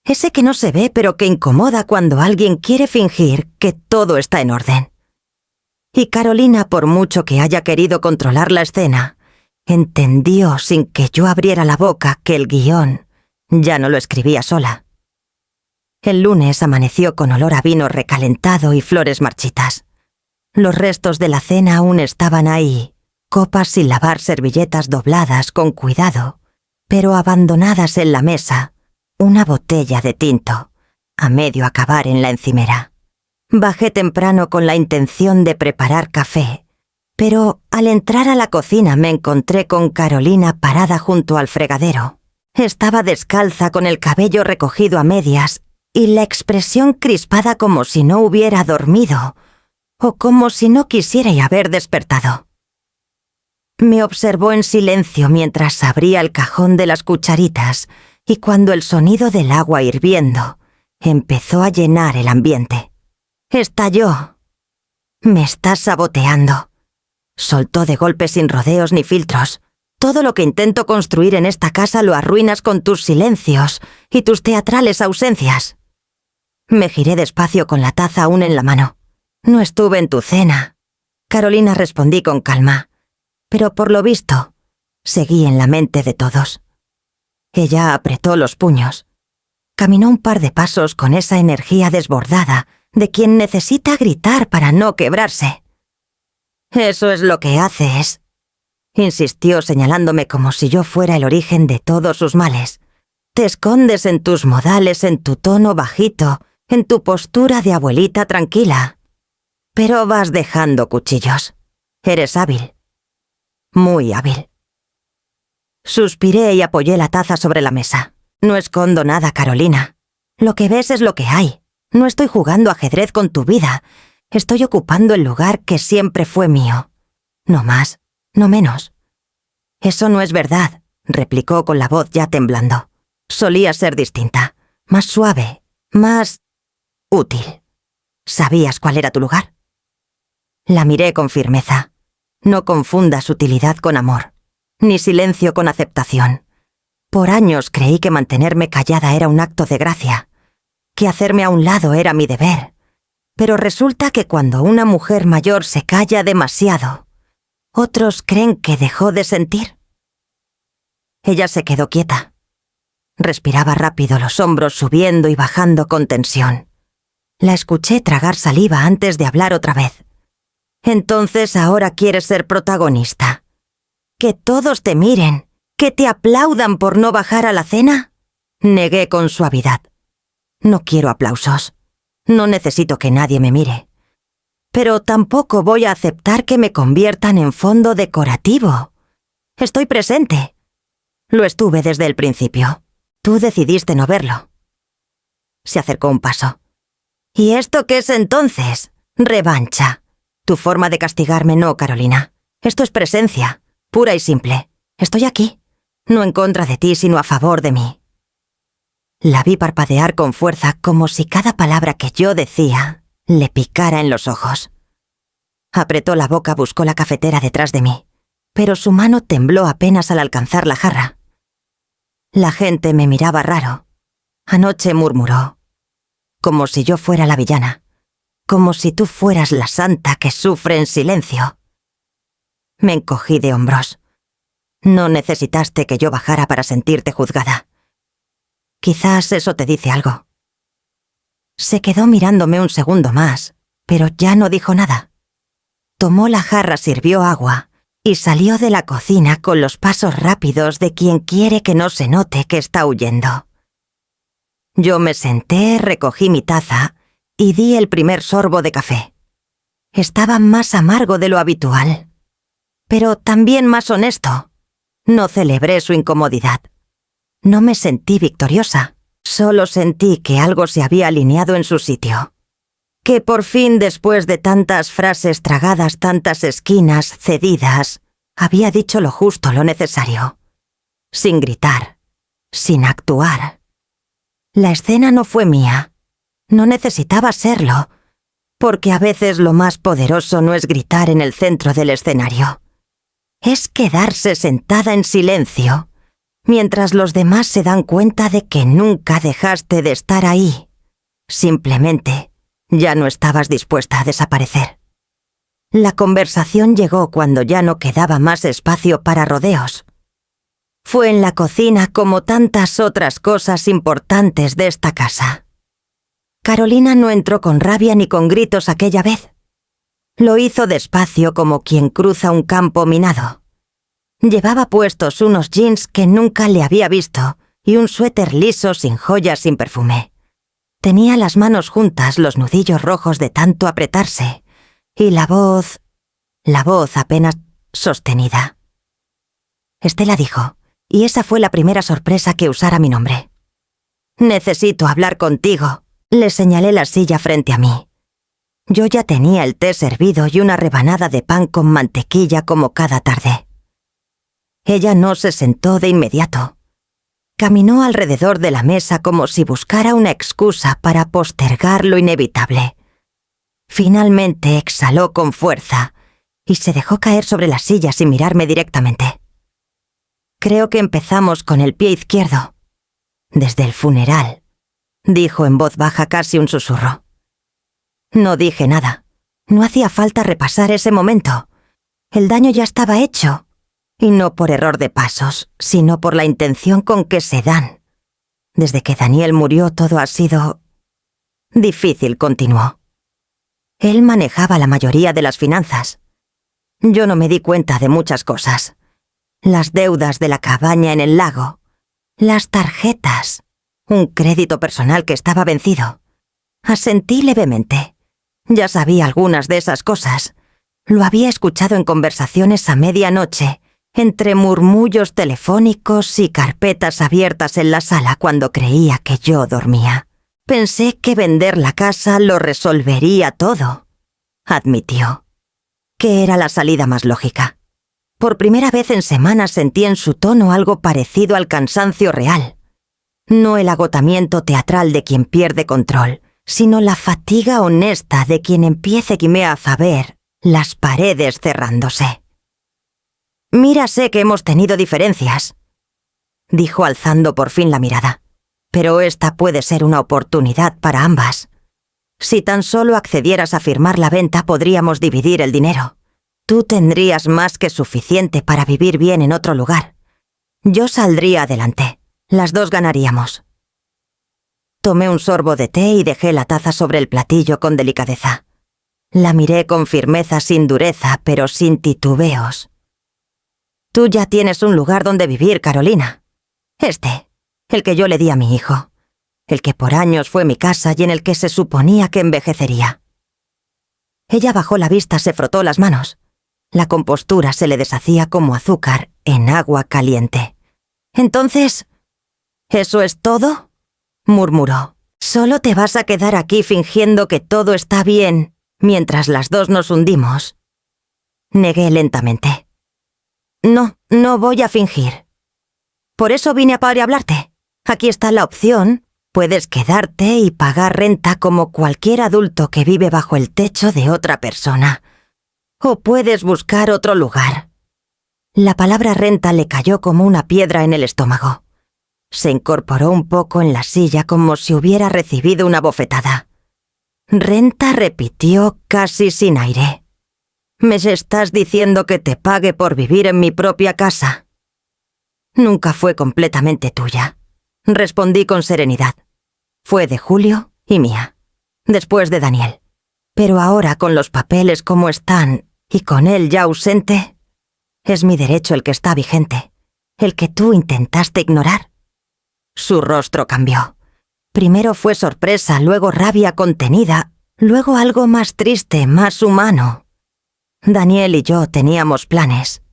Ese que no se ve pero que incomoda cuando alguien quiere fingir que todo está en orden. Y Carolina, por mucho que haya querido controlar la escena, entendió sin que yo abriera la boca que el guión ya no lo escribía sola. El lunes amaneció con olor a vino recalentado y flores marchitas. Los restos de la cena aún estaban ahí, copas sin lavar, servilletas dobladas con cuidado, pero abandonadas en la mesa, una botella de tinto, a medio acabar en la encimera. Bajé temprano con la intención de preparar café, pero al entrar a la cocina me encontré con Carolina parada junto al fregadero. Estaba descalza, con el cabello recogido a medias y la expresión crispada, como si no hubiera dormido o como si no quisiera haber despertado. Me observó en silencio mientras abría el cajón de las cucharitas y cuando el sonido del agua hirviendo empezó a llenar el ambiente. Estalló. «Me estás saboteando», soltó de golpe sin rodeos ni filtros. «Todo lo que intento construir en esta casa lo arruinas con tus silencios y tus teatrales ausencias». Me giré despacio con la taza aún en la mano. «No estuve en tu cena», Carolina, respondí con calma. Pero por lo visto, seguí en la mente de todos. Ella apretó los puños. Caminó un par de pasos con esa energía desbordada de quien necesita gritar para no quebrarse. «Eso es lo que haces», insistió señalándome como si yo fuera el origen de todos sus males. «Te escondes en tus modales, en tu tono bajito, en tu postura de abuelita tranquila. Pero vas dejando cuchillos. Eres hábil. Muy hábil». Suspiré y apoyé la taza sobre la mesa. «No escondo nada, Carolina. Lo que ves es lo que hay. No estoy jugando ajedrez con tu vida. Estoy ocupando el lugar que siempre fue mío. No más, no menos». «Eso no es verdad», replicó con la voz ya temblando. Solía ser distinta, más suave, más útil. ¿Sabías cuál era tu lugar? La miré con firmeza. No confundas utilidad con amor, ni silencio con aceptación. Por años creí que mantenerme callada era un acto de gracia, que hacerme a un lado era mi deber. Pero resulta que cuando una mujer mayor se calla demasiado, otros creen que dejó de sentir. Ella se quedó quieta. Respiraba rápido, los hombros subiendo y bajando con tensión. La escuché tragar saliva antes de hablar otra vez. Entonces ahora quieres ser protagonista. ¿Que todos te miren? ¿Que te aplaudan por no bajar a la cena? Negué con suavidad. No quiero aplausos. No necesito que nadie me mire. Pero tampoco voy a aceptar que me conviertan en fondo decorativo. Estoy presente. Lo estuve desde el principio. Tú decidiste no verlo. Se acercó un paso. ¿Y esto qué es entonces? Revancha. Tu forma de castigarme no, Carolina. Esto es presencia, pura y simple. Estoy aquí, no en contra de ti, sino a favor de mí. La vi parpadear con fuerza, como si cada palabra que yo decía le picara en los ojos. Apretó la boca, buscó la cafetera detrás de mí, pero su mano tembló apenas al alcanzar la jarra. La gente me miraba raro. Anoche murmuró, como si yo fuera la villana, como si tú fueras la santa que sufre en silencio. Me encogí de hombros. No necesitaste que yo bajara para sentirte juzgada. Quizás eso te dice algo. Se quedó mirándome un segundo más, pero ya no dijo nada. Tomó la jarra, sirvió agua y salió de la cocina con los pasos rápidos de quien quiere que no se note que está huyendo. Yo me senté, recogí mi taza y di el primer sorbo de café. Estaba más amargo de lo habitual, pero también más honesto. No celebré su incomodidad. No me sentí victoriosa, solo sentí que algo se había alineado en su sitio. Que por fin, después de tantas frases tragadas, tantas esquinas cedidas, había dicho lo justo, lo necesario. Sin gritar, sin actuar. La escena no fue mía. No necesitaba serlo, porque a veces lo más poderoso no es gritar en el centro del escenario. Es quedarse sentada en silencio, mientras los demás se dan cuenta de que nunca dejaste de estar ahí. Simplemente, ya no estabas dispuesta a desaparecer. La conversación llegó cuando ya no quedaba más espacio para rodeos. Fue en la cocina como tantas otras cosas importantes de esta casa. Carolina no entró con rabia ni con gritos aquella vez. Lo hizo despacio como quien cruza un campo minado. Llevaba puestos unos jeans que nunca le había visto y un suéter liso sin joyas, sin perfume. Tenía las manos juntas, los nudillos rojos de tanto apretarse, y la voz apenas sostenida. Estela dijo, y esa fue la primera sorpresa que usara mi nombre. «Necesito hablar contigo», le señalé la silla frente a mí. Yo ya tenía el té servido y una rebanada de pan con mantequilla como cada tarde. Ella no se sentó de inmediato. Caminó alrededor de la mesa como si buscara una excusa para postergar lo inevitable. Finalmente exhaló con fuerza y se dejó caer sobre la silla sin mirarme directamente. «Creo que empezamos con el pie izquierdo. Desde el funeral», dijo en voz baja, casi un susurro. No dije nada. No hacía falta repasar ese momento. El daño ya estaba hecho. Y no por error de pasos, sino por la intención con que se dan. Desde que Daniel murió todo ha sido difícil, continuó. Él manejaba la mayoría de las finanzas. Yo no me di cuenta de muchas cosas. Las deudas de la cabaña en el lago, las tarjetas, un crédito personal que estaba vencido. Asentí levemente. Ya sabía algunas de esas cosas. Lo había escuchado en conversaciones a medianoche, entre murmullos telefónicos y carpetas abiertas en la sala cuando creía que yo dormía. Pensé que vender la casa lo resolvería todo, admitió. Que era la salida más lógica. Por primera vez en semanas sentí en su tono algo parecido al cansancio real. No el agotamiento teatral de quien pierde control, sino la fatiga honesta de quien empieza a ver las paredes cerrándose. «Mira, sé que hemos tenido diferencias», dijo alzando por fin la mirada, «pero esta puede ser una oportunidad para ambas. Si tan solo accedieras a firmar la venta, podríamos dividir el dinero. Tú tendrías más que suficiente para vivir bien en otro lugar. Yo saldría adelante. Las dos ganaríamos». Tomé un sorbo de té y dejé la taza sobre el platillo con delicadeza. La miré con firmeza, sin dureza, pero sin titubeos. «Tú ya tienes un lugar donde vivir, Carolina. El que yo le di a mi hijo. El que por años fue mi casa y en el que se suponía que envejecería». Ella bajó la vista, se frotó las manos. La compostura se le deshacía como azúcar en agua caliente. «Entonces, ¿eso es todo?», murmuró. «¿Solo te vas a quedar aquí fingiendo que todo está bien mientras las dos nos hundimos?» Negué lentamente. No voy a fingir. Por eso vine a Pari a hablarte. Aquí está la opción. Puedes quedarte y pagar renta como cualquier adulto que vive bajo el techo de otra persona. O puedes buscar otro lugar. La palabra renta le cayó como una piedra en el estómago. Se incorporó un poco en la silla como si hubiera recibido una bofetada. «Renta», repitió casi sin aire. «¿Me estás diciendo que te pague por vivir en mi propia casa?» «Nunca fue completamente tuya», respondí con serenidad. «Fue de Julio y mía, después de Daniel. Pero ahora, con los papeles como están y con él ya ausente, es mi derecho el que está vigente, el que tú intentaste ignorar». Su rostro cambió. Primero fue sorpresa, luego rabia contenida, luego algo más triste, más humano. Daniel y yo teníamos planes.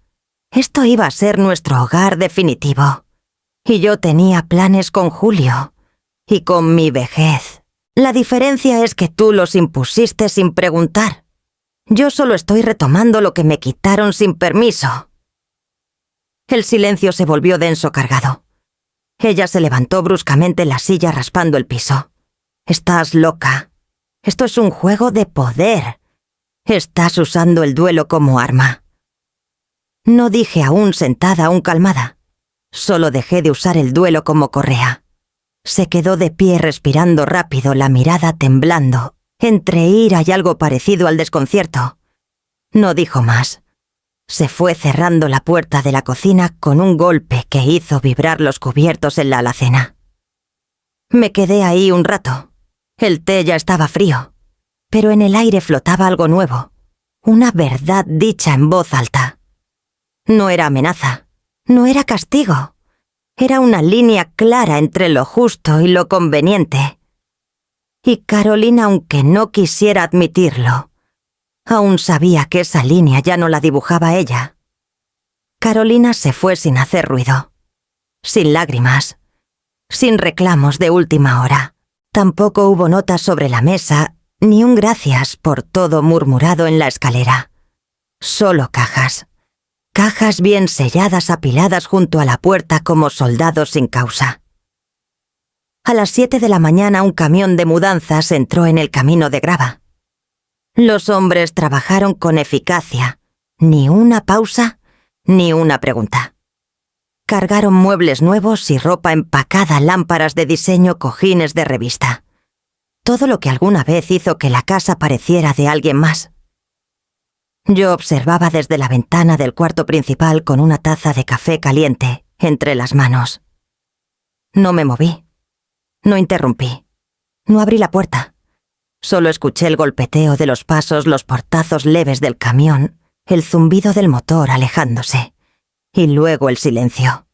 Esto iba a ser nuestro hogar definitivo. Y yo tenía planes con Julio y con mi vejez. La diferencia es que tú los impusiste sin preguntar. Yo solo estoy retomando lo que me quitaron sin permiso. El silencio se volvió denso, cargado. Ella se levantó bruscamente en la silla, raspando el piso. «Estás loca. Esto es un juego de poder. Estás usando el duelo como arma». No dije aún sentada, aún calmada. Solo dejé de usar el duelo como correa. Se quedó de pie, respirando rápido, la mirada temblando, entre ira y algo parecido al desconcierto. No dijo más. Se fue cerrando la puerta de la cocina con un golpe que hizo vibrar los cubiertos en la alacena. Me quedé ahí un rato. El té ya estaba frío, pero en el aire flotaba algo nuevo, una verdad dicha en voz alta. No era amenaza, no era castigo, era una línea clara entre lo justo y lo conveniente. Y Carolina, aunque no quisiera admitirlo, aún sabía que esa línea ya no la dibujaba ella. Carolina se fue sin hacer ruido, sin lágrimas, sin reclamos de última hora. Tampoco hubo notas sobre la mesa, ni un gracias por todo murmurado en la escalera. Solo cajas. Cajas bien selladas apiladas junto a la puerta como soldados sin causa. A las 7 de la mañana un camión de mudanzas entró en el camino de grava. Los hombres trabajaron con eficacia, ni una pausa, ni una pregunta. Cargaron muebles nuevos y ropa empacada, lámparas de diseño, cojines de revista. Todo lo que alguna vez hizo que la casa pareciera de alguien más. Yo observaba desde la ventana del cuarto principal con una taza de café caliente entre las manos. No me moví, no interrumpí, no abrí la puerta. Solo escuché el golpeteo de los pasos, los portazos leves del camión, el zumbido del motor alejándose, y luego el silencio.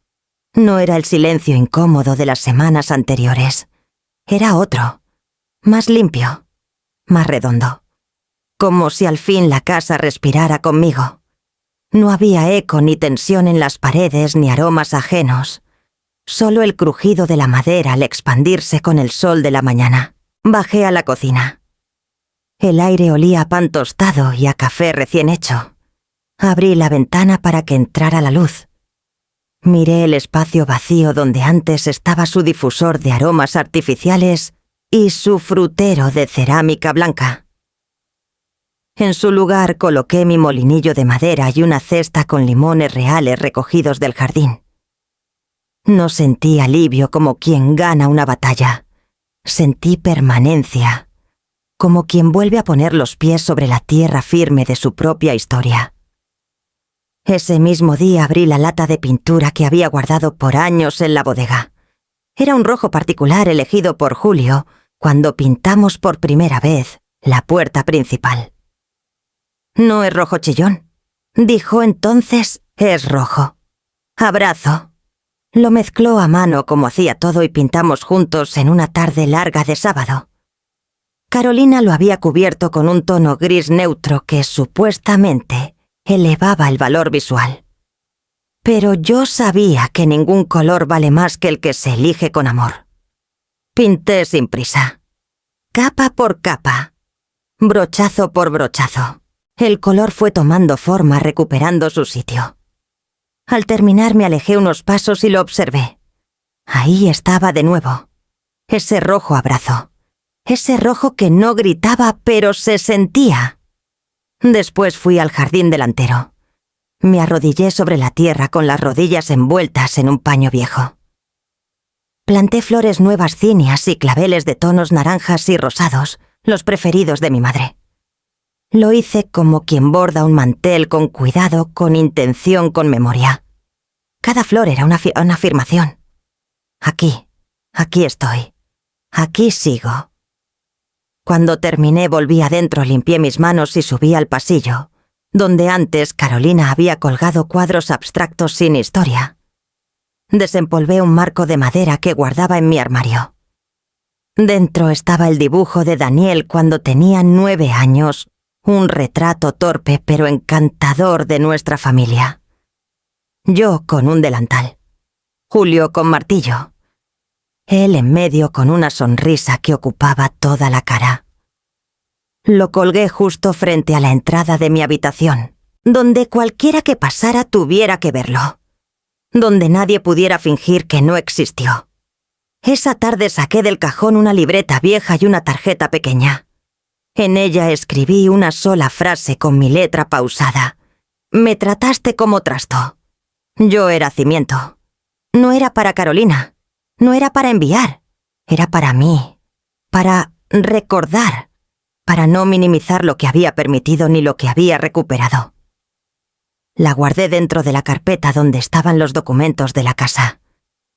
No era el silencio incómodo de las semanas anteriores. Era otro, más limpio, más redondo. Como si al fin la casa respirara conmigo. No había eco ni tensión en las paredes ni aromas ajenos. Solo el crujido de la madera al expandirse con el sol de la mañana. Bajé a la cocina. El aire olía a pan tostado y a café recién hecho. Abrí la ventana para que entrara la luz. Miré el espacio vacío donde antes estaba su difusor de aromas artificiales y su frutero de cerámica blanca. En su lugar coloqué mi molinillo de madera y una cesta con limones reales recogidos del jardín. No sentí alivio como quien gana una batalla. Sentí permanencia, como quien vuelve a poner los pies sobre la tierra firme de su propia historia. Ese mismo día abrí la lata de pintura que había guardado por años en la bodega. Era un rojo particular elegido por Julio cuando pintamos por primera vez la puerta principal. «No es rojo chillón», dijo entonces, «es rojo. Abrazo». Lo mezcló a mano como hacía todo y pintamos juntos en una tarde larga de sábado. Carolina lo había cubierto con un tono gris neutro que supuestamente elevaba el valor visual. Pero yo sabía que ningún color vale más que el que se elige con amor. Pinté sin prisa. Capa por capa. Brochazo por brochazo. El color fue tomando forma, recuperando su sitio. Al terminar me alejé unos pasos y lo observé. Ahí estaba de nuevo. Ese rojo abrazo. Ese rojo que no gritaba, pero se sentía. Después fui al jardín delantero. Me arrodillé sobre la tierra con las rodillas envueltas en un paño viejo. Planté flores nuevas cíneas y claveles de tonos naranjas y rosados, los preferidos de mi madre. Lo hice como quien borda un mantel con cuidado, con intención, con memoria. Cada flor era una afirmación. Aquí estoy. Aquí sigo. Cuando terminé volví adentro, limpié mis manos y subí al pasillo, donde antes Carolina había colgado cuadros abstractos sin historia. Desempolvé un marco de madera que guardaba en mi armario. Dentro estaba el dibujo de Daniel cuando tenía 9 años, un retrato torpe pero encantador de nuestra familia. Yo con un delantal, Julio con martillo, él en medio con una sonrisa que ocupaba toda la cara. Lo colgué justo frente a la entrada de mi habitación, donde cualquiera que pasara tuviera que verlo, donde nadie pudiera fingir que no existió. Esa tarde saqué del cajón una libreta vieja y una tarjeta pequeña. En ella escribí una sola frase con mi letra pausada. Me trataste como trasto. Yo era cimiento. No era para Carolina. No era para enviar. Era para mí. Para recordar. Para no minimizar lo que había permitido ni lo que había recuperado. La guardé dentro de la carpeta donde estaban los documentos de la casa.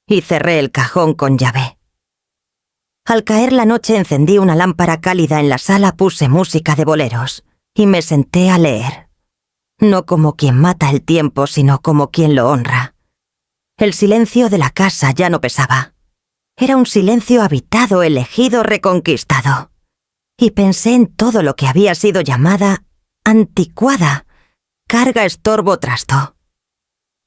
Y cerré el cajón con llave. Al caer la noche encendí una lámpara cálida en la sala, puse música de boleros y me senté a leer. No como quien mata el tiempo, sino como quien lo honra. El silencio de la casa ya no pesaba. Era un silencio habitado, elegido, reconquistado. Y pensé en todo lo que había sido llamada anticuada, carga, estorbo, trasto.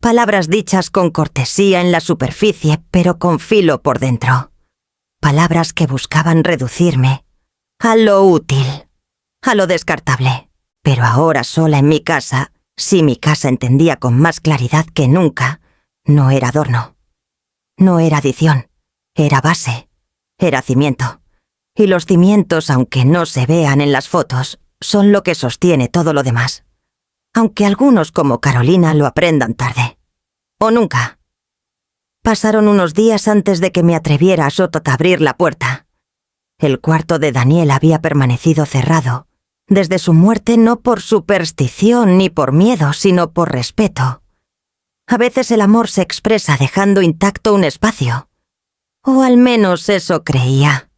Palabras dichas con cortesía en la superficie, pero con filo por dentro. Palabras que buscaban reducirme a lo útil, a lo descartable. Pero ahora sola en mi casa, si mi casa entendía con más claridad que nunca, no era adorno. No era adición, era base, era cimiento. Y los cimientos, aunque no se vean en las fotos, son lo que sostiene todo lo demás. Aunque algunos como Carolina lo aprendan tarde. O nunca. Pasaron unos días antes de que me atreviera a abrir la puerta. El cuarto de Daniel había permanecido cerrado, desde su muerte no por superstición ni por miedo, sino por respeto. A veces el amor se expresa dejando intacto un espacio. O al menos eso creía.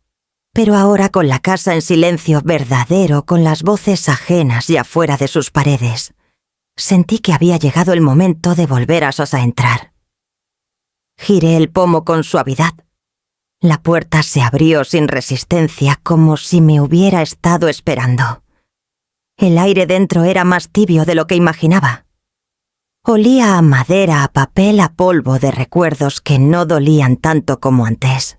Pero ahora con la casa en silencio verdadero, con las voces ajenas y afuera de sus paredes, sentí que había llegado el momento de volver a entrar. Giré el pomo con suavidad. La puerta se abrió sin resistencia, como si me hubiera estado esperando. El aire dentro era más tibio de lo que imaginaba. Olía a madera, a papel, a polvo de recuerdos que no dolían tanto como antes.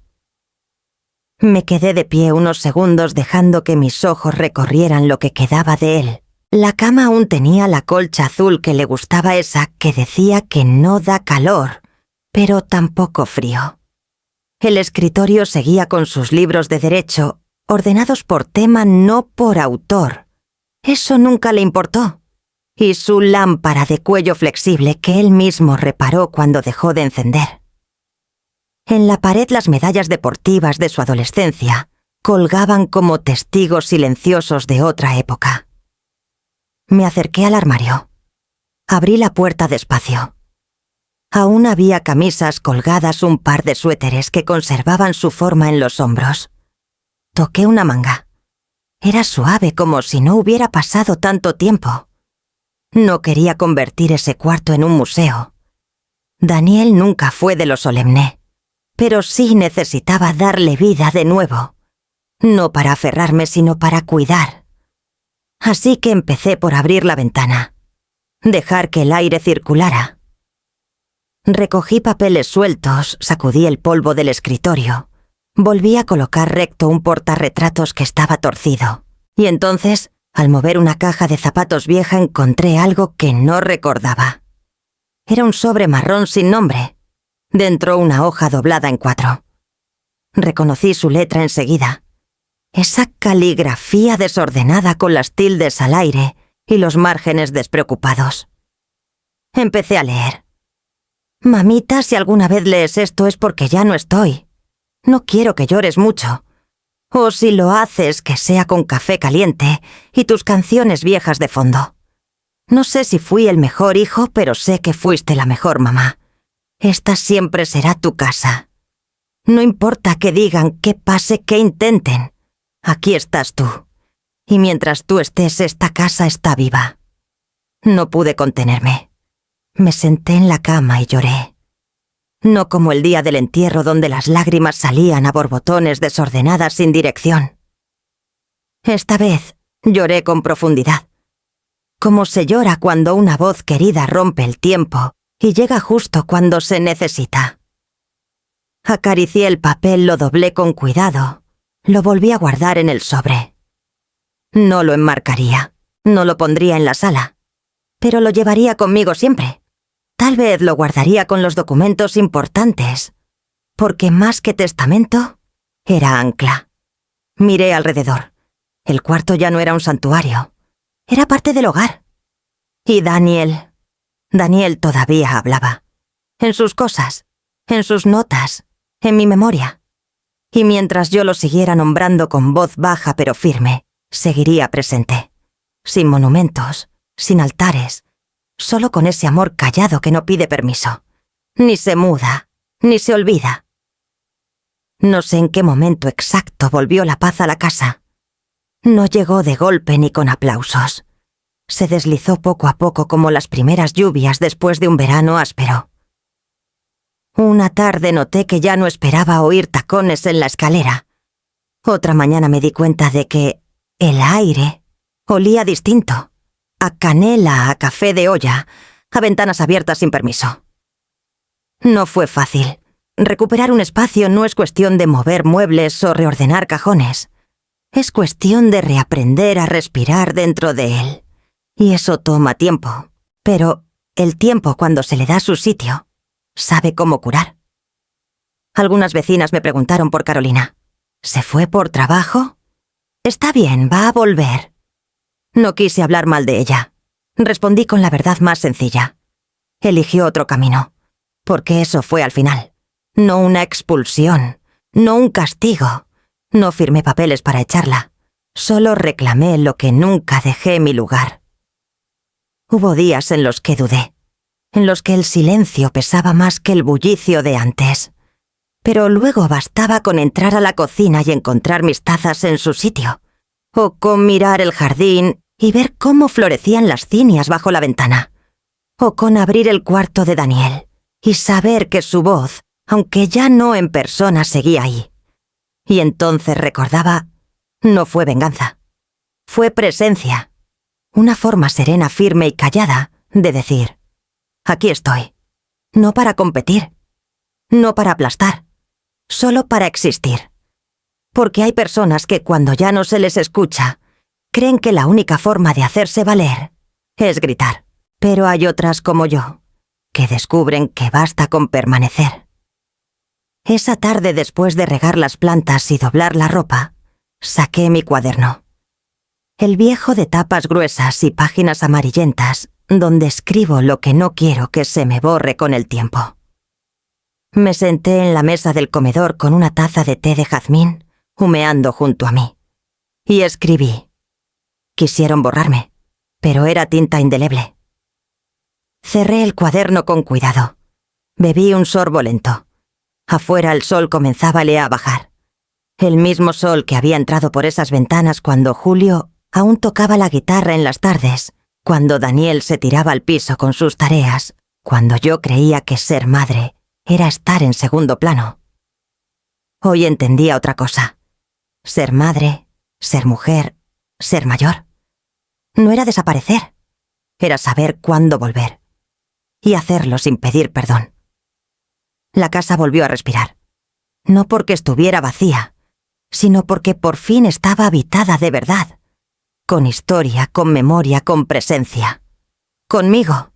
Me quedé de pie unos segundos dejando que mis ojos recorrieran lo que quedaba de él, La cama aún tenía la colcha azul que le gustaba, esa que decía que no da calor, pero tampoco frío. El escritorio seguía con sus libros de derecho, ordenados por tema, no por autor. Eso nunca le importó. Y su lámpara de cuello flexible que él mismo reparó cuando dejó de encender. En la pared las medallas deportivas de su adolescencia colgaban como testigos silenciosos de otra época. Me acerqué al armario. Abrí la puerta despacio. Aún había camisas colgadas, un par de suéteres que conservaban su forma en los hombros. Toqué una manga. Era suave, como si no hubiera pasado tanto tiempo. No quería convertir ese cuarto en un museo. Daniel nunca fue de lo solemne, pero sí necesitaba darle vida de nuevo. No para aferrarme, sino para cuidar. Así que empecé por abrir la ventana. Dejar que el aire circulara. Recogí papeles sueltos, sacudí el polvo del escritorio. Volví a colocar recto un portarretratos que estaba torcido. Y entonces, al mover una caja de zapatos vieja, encontré algo que no recordaba. Era un sobre marrón sin nombre. Dentro una hoja doblada en 4. Reconocí su letra enseguida. Esa caligrafía desordenada con las tildes al aire y los márgenes despreocupados. Empecé a leer. Mamita, si alguna vez lees esto es porque ya no estoy. No quiero que llores mucho. O si lo haces, que sea con café caliente y tus canciones viejas de fondo. No sé si fui el mejor hijo, pero sé que fuiste la mejor mamá. Esta siempre será tu casa. No importa que digan, qué pase, que intenten. Aquí estás tú. Y mientras tú estés, esta casa está viva. No pude contenerme. Me senté en la cama y lloré. No como el día del entierro, donde las lágrimas salían a borbotones desordenadas sin dirección. Esta vez lloré con profundidad. Como se llora cuando una voz querida rompe el tiempo y llega justo cuando se necesita. Acaricié el papel, lo doblé con cuidado, lo volví a guardar en el sobre. No lo enmarcaría, no lo pondría en la sala, pero lo llevaría conmigo siempre. Tal vez lo guardaría con los documentos importantes, porque más que testamento, era ancla. Miré alrededor. El cuarto ya no era un santuario, era parte del hogar. Y Daniel todavía hablaba. En sus cosas, en sus notas, en mi memoria. Y mientras yo lo siguiera nombrando con voz baja pero firme, seguiría presente. Sin monumentos, sin altares, solo con ese amor callado que no pide permiso. Ni se muda, ni se olvida. No sé en qué momento exacto volvió la paz a la casa. No llegó de golpe ni con aplausos. Se deslizó poco a poco como las primeras lluvias después de un verano áspero. Una tarde noté que ya no esperaba oír tacones en la escalera. Otra mañana me di cuenta de que el aire olía distinto. A canela, a café de olla, a ventanas abiertas sin permiso. No fue fácil. Recuperar un espacio no es cuestión de mover muebles o reordenar cajones. Es cuestión de reaprender a respirar dentro de él. Y eso toma tiempo. Pero el tiempo, cuando se le da su sitio, sabe cómo curar. Algunas vecinas me preguntaron por Carolina. ¿Se fue por trabajo? Está bien, va a volver. No quise hablar mal de ella. Respondí con la verdad más sencilla. Eligió otro camino, porque eso fue al final. No una expulsión, no un castigo. No firmé papeles para echarla. Solo reclamé lo que nunca dejé en mi lugar. Hubo días en los que dudé, en los que el silencio pesaba más que el bullicio de antes. Pero luego bastaba con entrar a la cocina y encontrar mis tazas en su sitio, o con mirar el jardín y ver cómo florecían las cinias bajo la ventana, o con abrir el cuarto de Daniel y saber que su voz, aunque ya no en persona, seguía ahí. Y entonces recordaba, no fue venganza, fue presencia, una forma serena, firme y callada de decir, aquí estoy, no para competir, no para aplastar, solo para existir. Porque hay personas que cuando ya no se les escucha, creen que la única forma de hacerse valer es gritar. Pero hay otras como yo, que descubren que basta con permanecer. Esa tarde, después de regar las plantas y doblar la ropa, saqué mi cuaderno. El viejo de tapas gruesas y páginas amarillentas, donde escribo lo que no quiero que se me borre con el tiempo. Me senté en la mesa del comedor con una taza de té de jazmín, humeando junto a mí. Y escribí. Quisieron borrarme, pero era tinta indeleble. Cerré el cuaderno con cuidado. Bebí un sorbo lento. Afuera el sol comenzábale a bajar. El mismo sol que había entrado por esas ventanas cuando Julio aún tocaba la guitarra en las tardes, cuando Daniel se tiraba al piso con sus tareas, cuando yo creía que ser madre era estar en segundo plano. Hoy entendía otra cosa. Ser madre, ser mujer, ser mayor. No era desaparecer, era saber cuándo volver. Y hacerlo sin pedir perdón. La casa volvió a respirar. No porque estuviera vacía, sino porque por fin estaba habitada de verdad. Con historia, con memoria, con presencia. Conmigo.